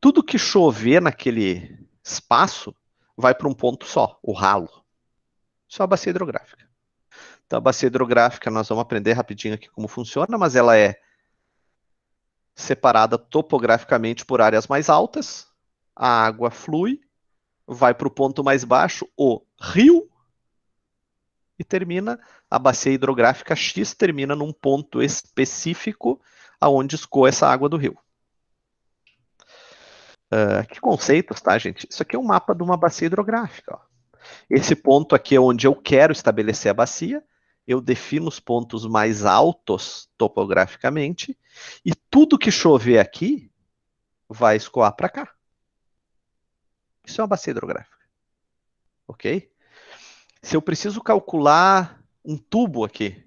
Tudo que chover naquele espaço vai para um ponto só, o ralo. Isso é a bacia hidrográfica. Então, a bacia hidrográfica, nós vamos aprender rapidinho aqui como funciona, mas ela é separada topograficamente por áreas mais altas, a água flui, vai para o ponto mais baixo, o rio, e termina, a bacia hidrográfica X termina num ponto específico aonde escoa essa água do rio. Que conceitos, tá, gente? Isso aqui é um mapa de uma bacia hidrográfica. Ó. Esse ponto aqui é onde eu quero estabelecer a bacia, eu defino os pontos mais altos topograficamente, e tudo que chover aqui vai escoar para cá. Isso é uma bacia hidrográfica. Ok? Se eu preciso calcular um tubo aqui,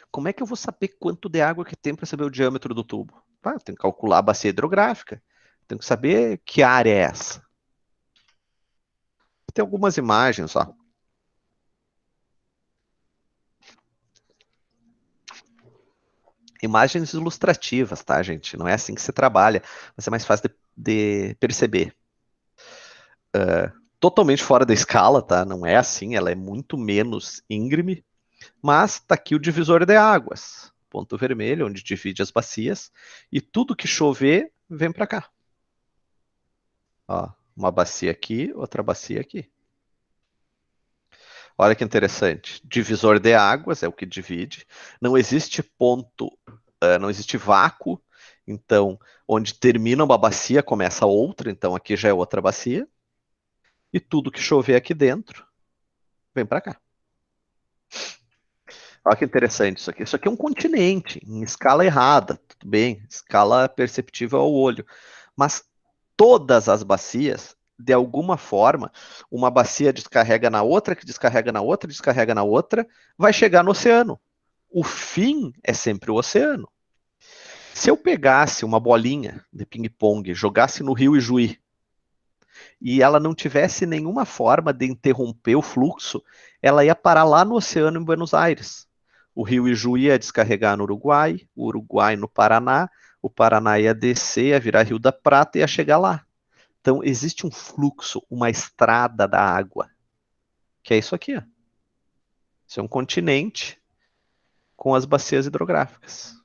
como é que eu vou saber quanto de água que tem para saber o diâmetro do tubo? Eu tenho que calcular a bacia hidrográfica. Tenho que saber que área é essa. tem algumas imagens, ó. Imagens ilustrativas, tá, gente? Não é assim que se trabalha, mas é mais fácil de perceber. Totalmente fora da escala, tá? Não é assim, ela é muito menos íngreme, mas tá aqui o divisor de águas, ponto vermelho, onde divide as bacias, e tudo que chover vem para cá. Ó, uma bacia aqui, outra bacia aqui. Olha que interessante. Divisor de águas é o que divide. Não existe ponto, não existe vácuo. Então, onde termina uma bacia, começa outra. Então, aqui já é outra bacia. E tudo que chover aqui dentro, vem para cá. Olha que interessante isso aqui. Isso aqui é um continente, em escala errada. Tudo bem, escala perceptível ao olho. Mas todas as bacias, de alguma forma, uma bacia descarrega na outra, que descarrega na outra, descarrega na outra, vai chegar no oceano. O fim é sempre o oceano. Se eu pegasse uma bolinha de ping-pong, jogasse no rio Ijuí, e ela não tivesse nenhuma forma de interromper o fluxo, ela ia parar lá no oceano em Buenos Aires. O rio Ijuí ia descarregar no Uruguai, o Uruguai no Paraná, o Paraná ia descer, ia virar Rio da Prata e ia chegar lá. Então, existe um fluxo, uma estrada da água, que é isso aqui. Ó. Isso é um continente com as bacias hidrográficas.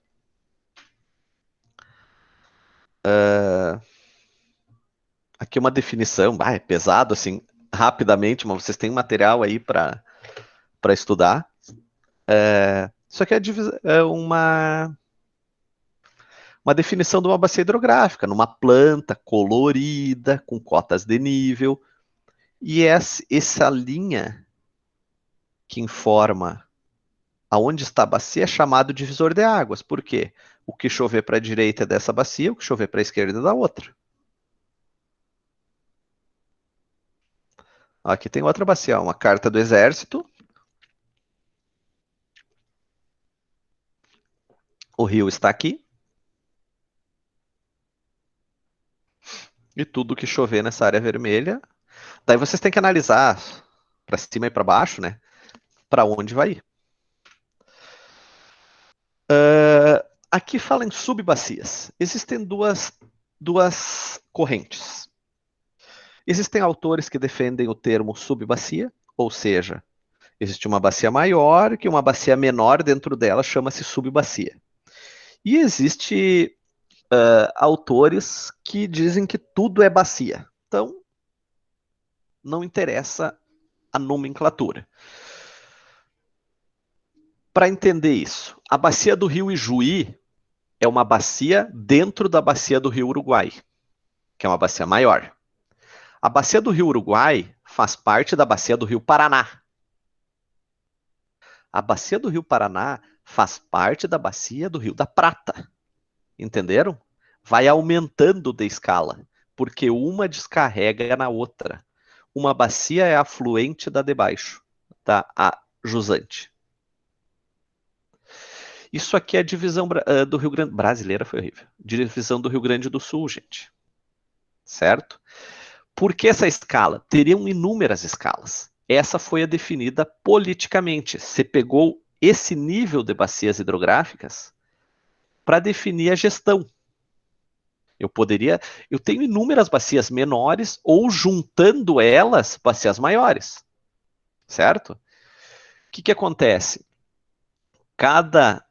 Aqui uma definição, é pesado assim, rapidamente, mas vocês têm material aí para estudar. Isso aqui é uma definição de uma bacia hidrográfica, numa planta colorida, com cotas de nível. E essa linha que informa aonde está a bacia é chamado divisor de águas. Por quê? O que chover para a direita é dessa bacia, o que chover para a esquerda é da outra. Aqui tem outra bacia, uma carta do exército. O rio está aqui. E tudo que chover nessa área vermelha. Daí vocês têm que analisar para cima e para baixo, né? Para onde vai ir. Aqui fala em subbacias. Existem duas correntes. Existem autores que defendem o termo subbacia, ou seja, existe uma bacia maior que uma bacia menor dentro dela chama-se subbacia. E existe autores que dizem que tudo é bacia. Então, não interessa a nomenclatura. Para entender isso, a bacia do rio Ijuí é uma bacia dentro da bacia do rio Uruguai, que é uma bacia maior. A bacia do rio Uruguai faz parte da bacia do rio Paraná. A bacia do rio Paraná faz parte da bacia do rio da Prata. Entenderam? Vai aumentando de escala, porque uma descarrega na outra. Uma bacia é afluente da de baixo, a jusante. Isso aqui é a divisão do Rio Grande... Brasileira foi horrível. Divisão do Rio Grande do Sul, gente. Certo? Por que essa escala? Teriam inúmeras escalas. Essa foi a definida politicamente. Você pegou esse nível de bacias hidrográficas para definir a gestão. Eu tenho inúmeras bacias menores ou juntando elas, bacias maiores. Certo? O que acontece? Cada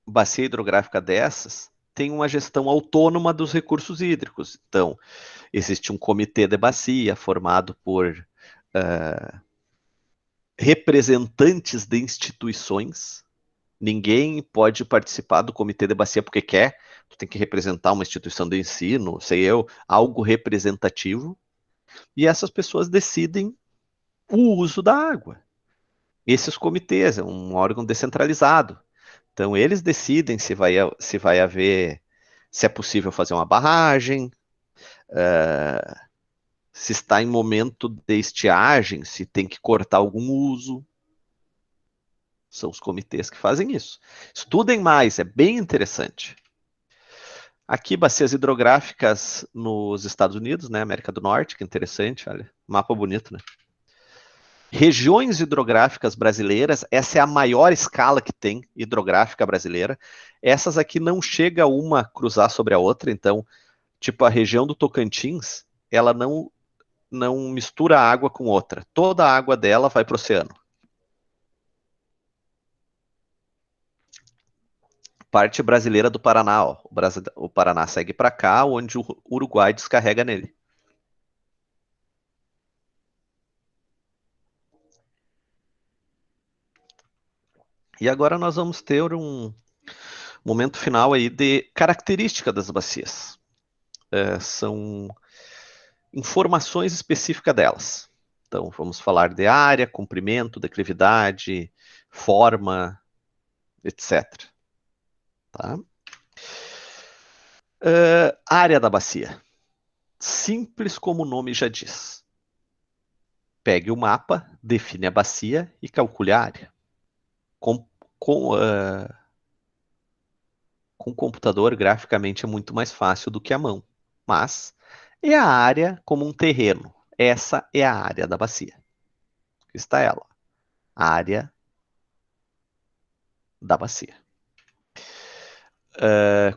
bacia hidrográfica dessas tem uma gestão autônoma dos recursos hídricos. Então, existe um comitê de bacia formado por representantes de instituições. Ninguém pode participar do comitê de bacia porque quer. Tu tem que representar uma instituição de ensino, sei eu, algo representativo. E essas pessoas decidem o uso da água. Esses comitês, é um órgão descentralizado. Então, eles decidem se vai haver, se é possível fazer uma barragem, se está em momento de estiagem, se tem que cortar algum uso. São os comitês que fazem isso. Estudem mais, é bem interessante. Aqui, bacias hidrográficas nos Estados Unidos, né? América do Norte, que interessante, olha. Mapa bonito, né? Regiões hidrográficas brasileiras, essa é a maior escala que tem hidrográfica brasileira. Essas aqui não chega uma cruzar sobre a outra, então, tipo, a região do Tocantins, ela não mistura água com outra. Toda a água dela vai para o oceano. Parte brasileira do Paraná, ó. O Paraná segue para cá, onde o Uruguai descarrega nele. E agora nós vamos ter um momento final aí de característica das bacias. São informações específicas delas. Então, vamos falar de área, comprimento, declividade, forma, etc. Tá? Área da bacia. Simples como o nome já diz. Pegue o mapa, define a bacia e calcule a área. Com computador, graficamente é muito mais fácil do que a mão. Mas é a área como um terreno. Essa é a área da bacia. Aqui está ela. A área da bacia.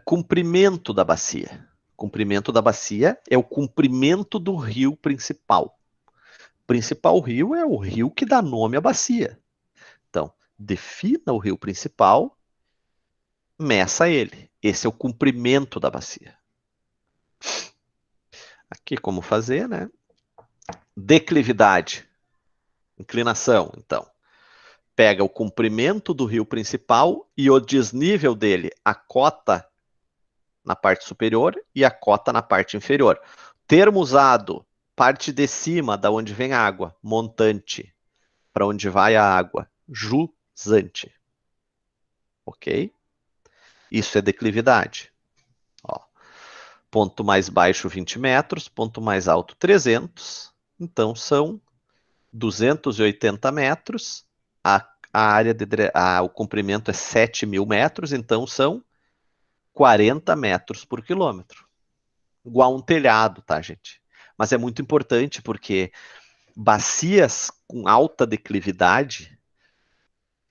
Comprimento da bacia. Comprimento da bacia é o comprimento do rio principal. O principal rio é o rio que dá nome à bacia. Então, defina o rio principal, meça ele. Esse é o comprimento da bacia. Aqui como fazer, né? Declividade. Inclinação, então. Pega o comprimento do rio principal e o desnível dele, a cota na parte superior e a cota na parte inferior. Termo usado, parte de cima, da onde vem a água, montante, para onde vai a água, jusante. Ok? Isso é declividade. Ó, ponto mais baixo 20 metros, ponto mais alto 300, então são 280 metros, a área o comprimento é 7.000 metros, então são 40 metros por quilômetro. Igual um telhado, tá, gente? Mas é muito importante porque bacias com alta declividade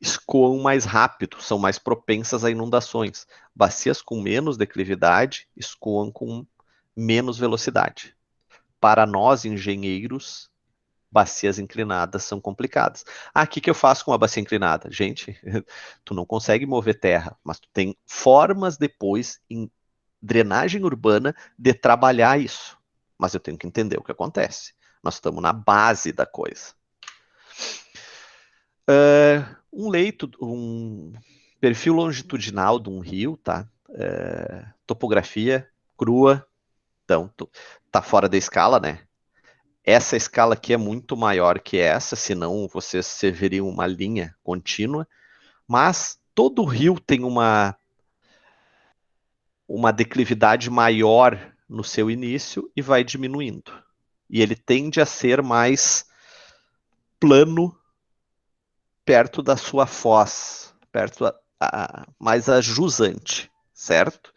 escoam mais rápido, são mais propensas a inundações. Bacias com menos declividade escoam com menos velocidade. Para nós, engenheiros, bacias inclinadas são complicadas. O que eu faço com uma bacia inclinada? Gente, tu não consegue mover terra, mas tu tem formas depois em drenagem urbana de trabalhar isso. Mas eu tenho que entender o que acontece. Nós estamos na base da coisa. Um leito, um perfil longitudinal de um rio, tá? Topografia crua, então tá fora da escala, né? Essa escala aqui é muito maior que essa, senão vocês veriam uma linha contínua. Mas todo rio tem uma declividade maior no seu início e vai diminuindo. E ele tende a ser mais plano perto da sua foz, mais a jusante, certo?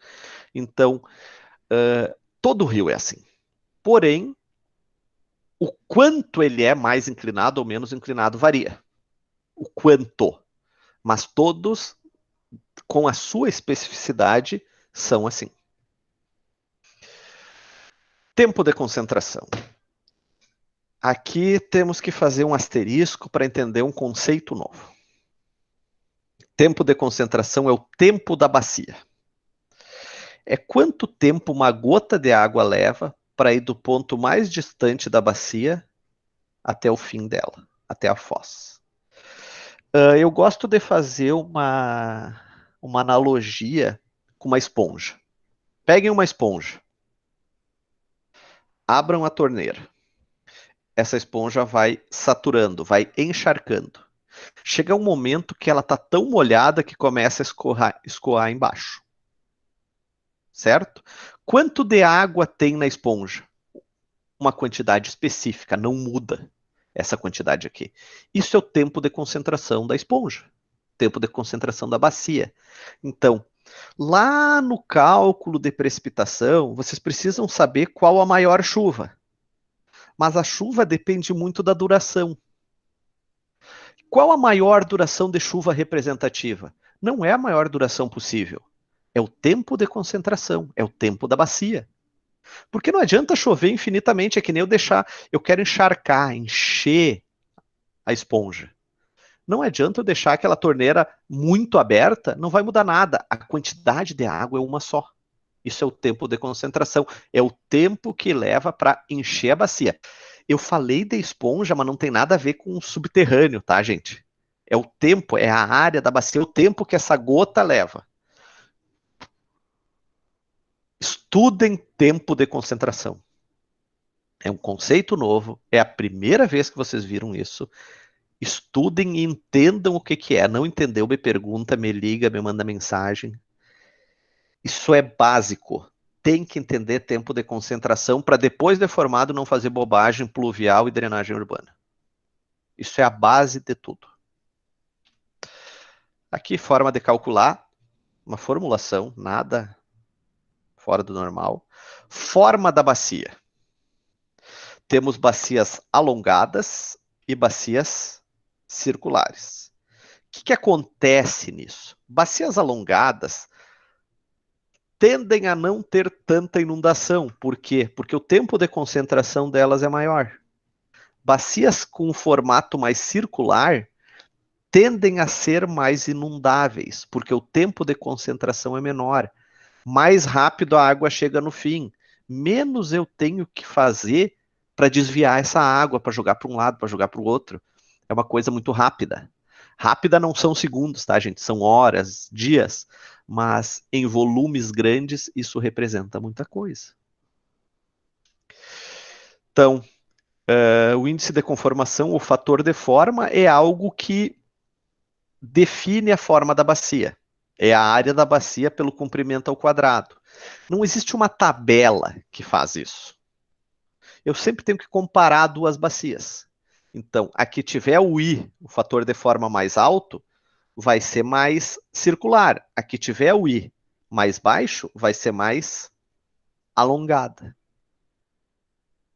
Então, todo rio é assim. Porém, o quanto ele é mais inclinado ou menos inclinado varia. O quanto. Mas todos, com a sua especificidade, são assim. Tempo de concentração. Aqui temos que fazer um asterisco para entender um conceito novo. Tempo de concentração é o tempo da bacia. É quanto tempo uma gota de água leva para ir do ponto mais distante da bacia até o fim dela, até a foz. Eu gosto de fazer uma analogia com uma esponja. Peguem uma esponja, abram a torneira. Essa esponja vai saturando, vai encharcando. Chega um momento que ela está tão molhada que começa a escoar embaixo. Certo? Quanto de água tem na esponja? Uma quantidade específica, não muda essa quantidade aqui. Isso é o tempo de concentração da esponja, tempo de concentração da bacia. Então, Lá no cálculo de precipitação, vocês precisam saber qual a maior chuva. Mas a chuva depende muito da duração. Qual a maior duração de chuva representativa? Não é a maior duração possível. É o tempo de concentração, é o tempo da bacia. Porque não adianta chover infinitamente, é que nem eu quero encharcar, encher a esponja. Não adianta eu deixar aquela torneira muito aberta, não vai mudar nada. A quantidade de água é uma só. Isso é o tempo de concentração. É o tempo que leva para encher a bacia. Eu falei de esponja, mas não tem nada a ver com o subterrâneo, tá, gente? É o tempo, é a área da bacia, é o tempo que essa gota leva. Estudem tempo de concentração. É um conceito novo, é a primeira vez que vocês viram isso. Estudem e entendam o que é. Não entendeu, me pergunta, me liga, me manda mensagem. Isso é básico. Tem que entender tempo de concentração para depois de formado não fazer bobagem pluvial e drenagem urbana. Isso é a base de tudo. Aqui, forma de calcular, uma formulação, nada fora do normal. Forma da bacia. Temos bacias alongadas e bacias circulares. O que acontece nisso? Bacias alongadas tendem a não ter tanta inundação. Por quê? Porque o tempo de concentração delas é maior. Bacias com formato mais circular tendem a ser mais inundáveis, porque o tempo de concentração é menor. Mais rápido a água chega no fim. Menos eu tenho que fazer para desviar essa água, para jogar para um lado, para jogar para o outro. É uma coisa muito rápida. Rápida não são segundos, tá, gente? São horas, dias. Mas em volumes grandes, isso representa muita coisa. Então, o índice de conformação, o fator de forma, é algo que define a forma da bacia. É a área da bacia pelo comprimento ao quadrado. Não existe uma tabela que faz isso. Eu sempre tenho que comparar duas bacias. Então, a que tiver o I, o fator de forma mais alto, vai ser mais circular. A que tiver o I mais baixo, vai ser mais alongada.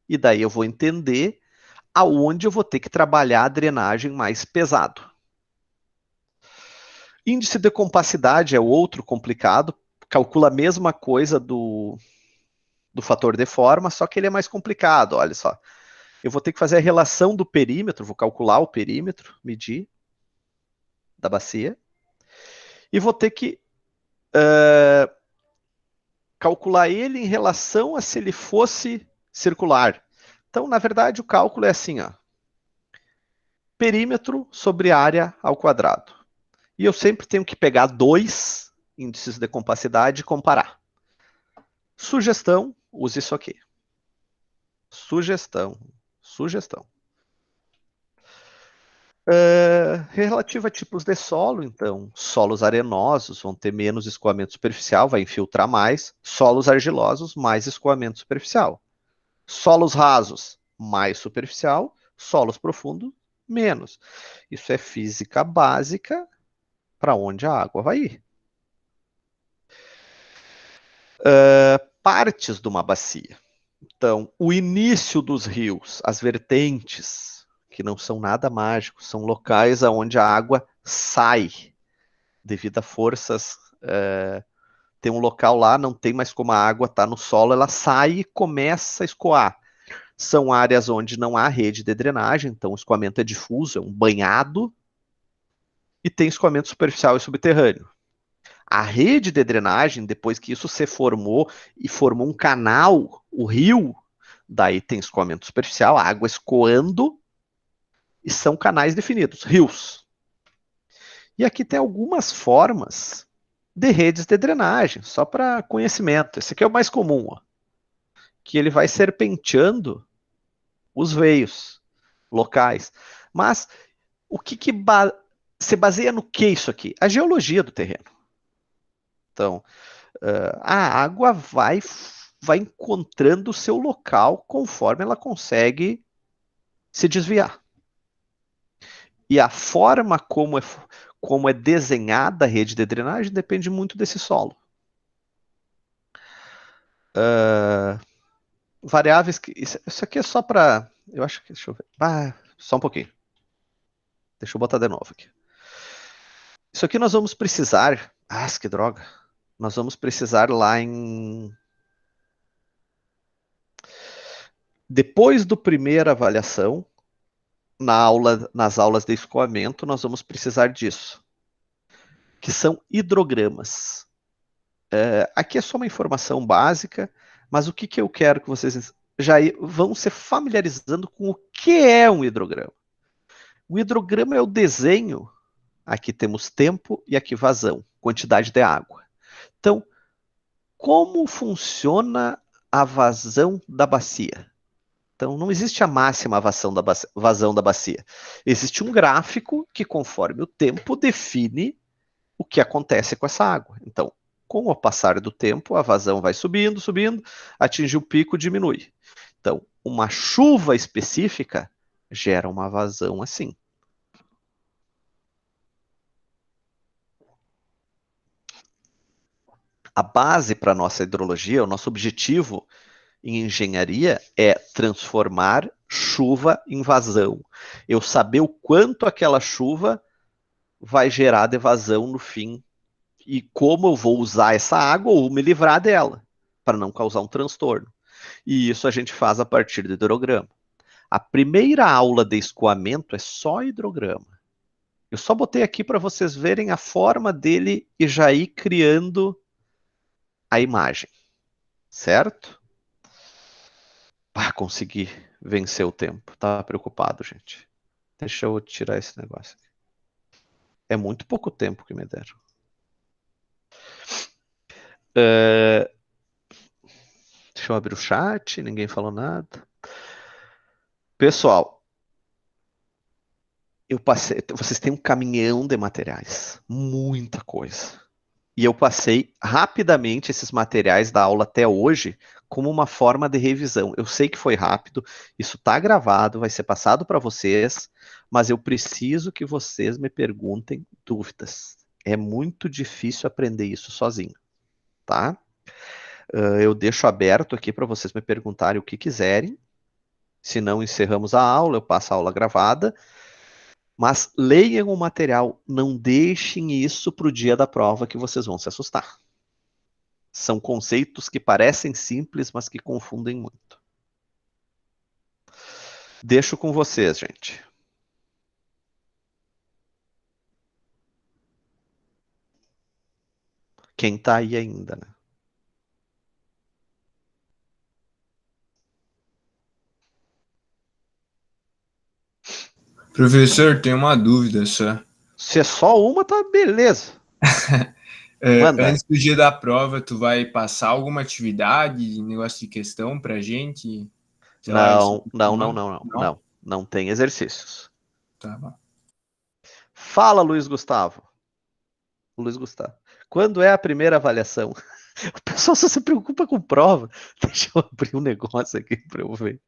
E daí eu vou entender aonde eu vou ter que trabalhar a drenagem mais pesado. Índice de compacidade é outro complicado, calcula a mesma coisa do fator de forma, só que ele é mais complicado, olha só. Eu vou ter que fazer a relação do perímetro, vou calcular o perímetro, medir da bacia, e vou ter que calcular ele em relação a se ele fosse circular. Então, na verdade, o cálculo é assim, ó. Perímetro sobre área ao quadrado. E eu sempre tenho que pegar dois índices de compacidade e comparar. Sugestão, use isso aqui. Sugestão. Relativo a tipos de solo, então, solos arenosos vão ter menos escoamento superficial, vai infiltrar mais. Solos argilosos, mais escoamento superficial. Solos rasos, mais superficial. Solos profundos, menos. Isso é física básica para onde a água vai ir. Partes de uma bacia. Então, o início dos rios, as vertentes, que não são nada mágicos, são locais onde a água sai devido a forças. Tem um local lá, não tem mais como a água estar no solo, ela sai e começa a escoar. São áreas onde não há rede de drenagem, então o escoamento é difuso, é um banhado, e tem escoamento superficial e subterrâneo. A rede de drenagem, depois que isso se formou e formou um canal, o rio, daí tem escoamento superficial, a água escoando, e são canais definidos, rios. E aqui tem algumas formas de redes de drenagem, só para conhecimento. Esse aqui é o mais comum, ó, que ele vai serpenteando os veios locais. Mas o que se baseia no que isso aqui? A geologia do terreno. Então, a água vai encontrando o seu local conforme ela consegue se desviar. E a forma como é desenhada a rede de drenagem depende muito desse solo. Variáveis que... Isso aqui é só para... Eu acho que... Deixa eu ver. Só um pouquinho. Deixa eu botar de novo aqui. Isso aqui nós vamos precisar... que droga. Nós vamos precisar lá em... Depois do primeira avaliação, nas aulas de escoamento, nós vamos precisar disso, que são hidrogramas. Aqui é só uma informação básica, mas o que eu quero que vocês já vão se familiarizando com o que é um hidrograma. O hidrograma é o desenho, aqui temos tempo e aqui vazão, quantidade de água. Então, como funciona a vazão da bacia? Então, não existe a máxima vazão da bacia. Existe um gráfico que, conforme o tempo, define o que acontece com essa água. Então, com o passar do tempo, a vazão vai subindo, subindo, atinge o pico, diminui. Então, uma chuva específica gera uma vazão assim. A base para a nossa hidrologia, o nosso objetivo em engenharia é transformar chuva em vazão. Eu saber o quanto aquela chuva vai gerar de vazão no fim e como eu vou usar essa água ou me livrar dela, para não causar um transtorno. E isso a gente faz a partir do hidrograma. A primeira aula de escoamento é só hidrograma. Eu só botei aqui para vocês verem a forma dele e já ir criando a imagem, certo? Consegui vencer o tempo. Tava preocupado, gente. Deixa eu tirar esse negócio aqui. É muito pouco tempo que me deram. Deixa eu abrir o chat, ninguém falou nada. Pessoal, eu passei. Vocês têm um caminhão de materiais. Muita coisa. E eu passei rapidamente esses materiais da aula até hoje como uma forma de revisão. Eu sei que foi rápido, isso está gravado, vai ser passado para vocês, mas eu preciso que vocês me perguntem dúvidas. É muito difícil aprender isso sozinho, tá? Eu deixo aberto aqui para vocês me perguntarem o que quiserem. Se não encerramos a aula, eu passo a aula gravada. Mas leiam o material, não deixem isso para o dia da prova que vocês vão se assustar. São conceitos que parecem simples, mas que confundem muito. Deixo com vocês, gente. Quem tá aí ainda, né? Professor, tem uma dúvida só. Se é só uma, tá beleza. Manda. Antes do dia da prova, tu vai passar alguma atividade, negócio de questão pra gente? Sei lá, esse Não, não, não, semana? não, não, Não? não. Não tem exercícios. Tá bom. Fala, Luiz Gustavo. Luiz Gustavo. Quando é a primeira avaliação? O pessoal só se preocupa com prova. Deixa eu abrir um negócio aqui para eu ver.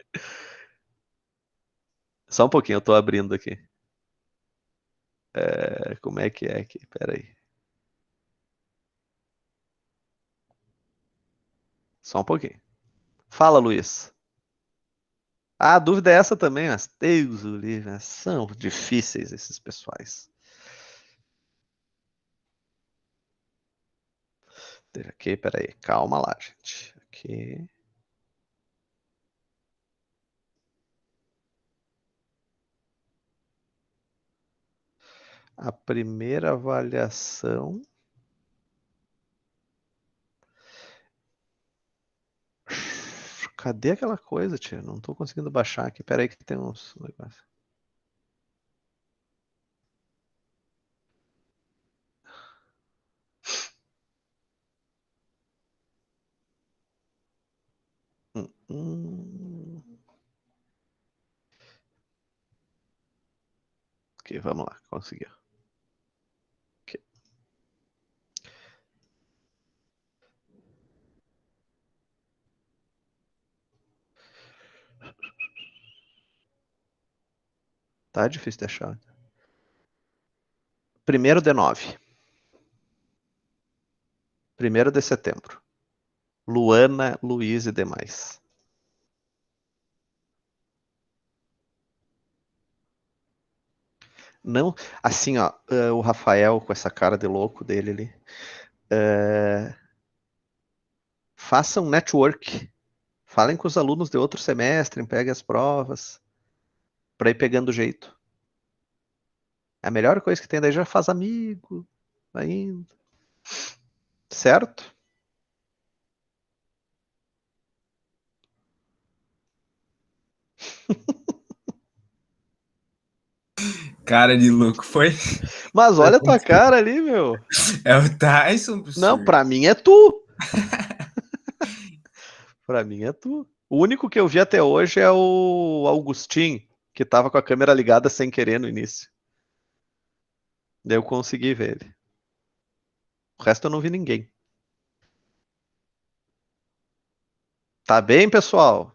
Só um pouquinho, eu tô abrindo aqui. Como é que é aqui? Pera aí. Só um pouquinho. Fala, Luiz. A dúvida é essa também, mas Deus o livre, né? São difíceis esses pessoais. Aqui, peraí, calma lá, gente. Aqui. A primeira avaliação. Cadê aquela coisa, tia? Não tô conseguindo baixar aqui. Peraí que tem uns negócios. Hum. Ok, vamos lá, conseguiu. Ok. Tá difícil de achar. 1º de 9. 1º de setembro. Luana, Luiz e demais. Não, assim, ó, o Rafael com essa cara de louco dele ali. Façam network. Falem com os alunos de outro semestre, peguem as provas, para ir pegando o jeito. É a melhor coisa que tem, daí já faz amigo, ainda. Certo? Cara de louco, foi? Mas olha a tua cara ali, meu. É o Tyson, Não, professor. pra mim é tu. Pra mim é tu. O único que eu vi até hoje é o Augustin, que tava com a câmera ligada sem querer no início. Daí eu consegui ver ele. O resto eu não vi ninguém. Tá bem, pessoal?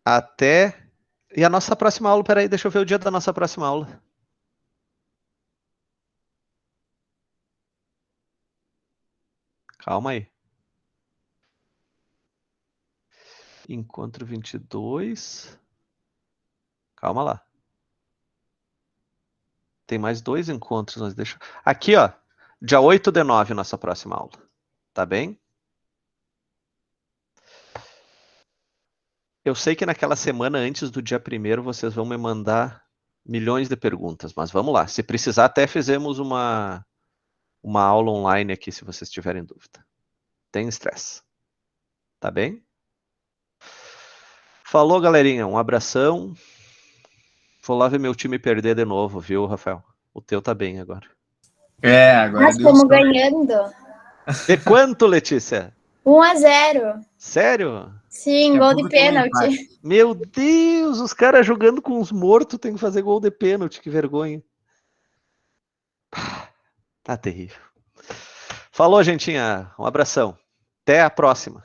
Até. E a nossa próxima aula, peraí, deixa eu ver o dia da nossa próxima aula. Calma aí. Encontro 22. Calma lá. Tem mais 2 encontros, mas deixa. Aqui, ó. Dia 8 de 9, nossa próxima aula. Tá bem? Eu sei que naquela semana antes do dia 1º vocês vão me mandar milhões de perguntas, mas vamos lá. Se precisar, até fizemos uma aula online aqui, se vocês tiverem dúvida. Tem estresse. Tá bem? Falou, galerinha. Um abração. Vou lá ver meu time perder de novo, viu, Rafael? O teu tá bem agora. Agora Nós deu estamos sorte. ganhando. De quanto, Letícia? 1-0. Sério? Sim, Daqui a gol pouco de tem um pênalti. empate. Meu Deus, os caras jogando com os mortos tem que fazer gol de pênalti, que vergonha. Tá terrível. Falou, gentinha. Um abração. Até a próxima.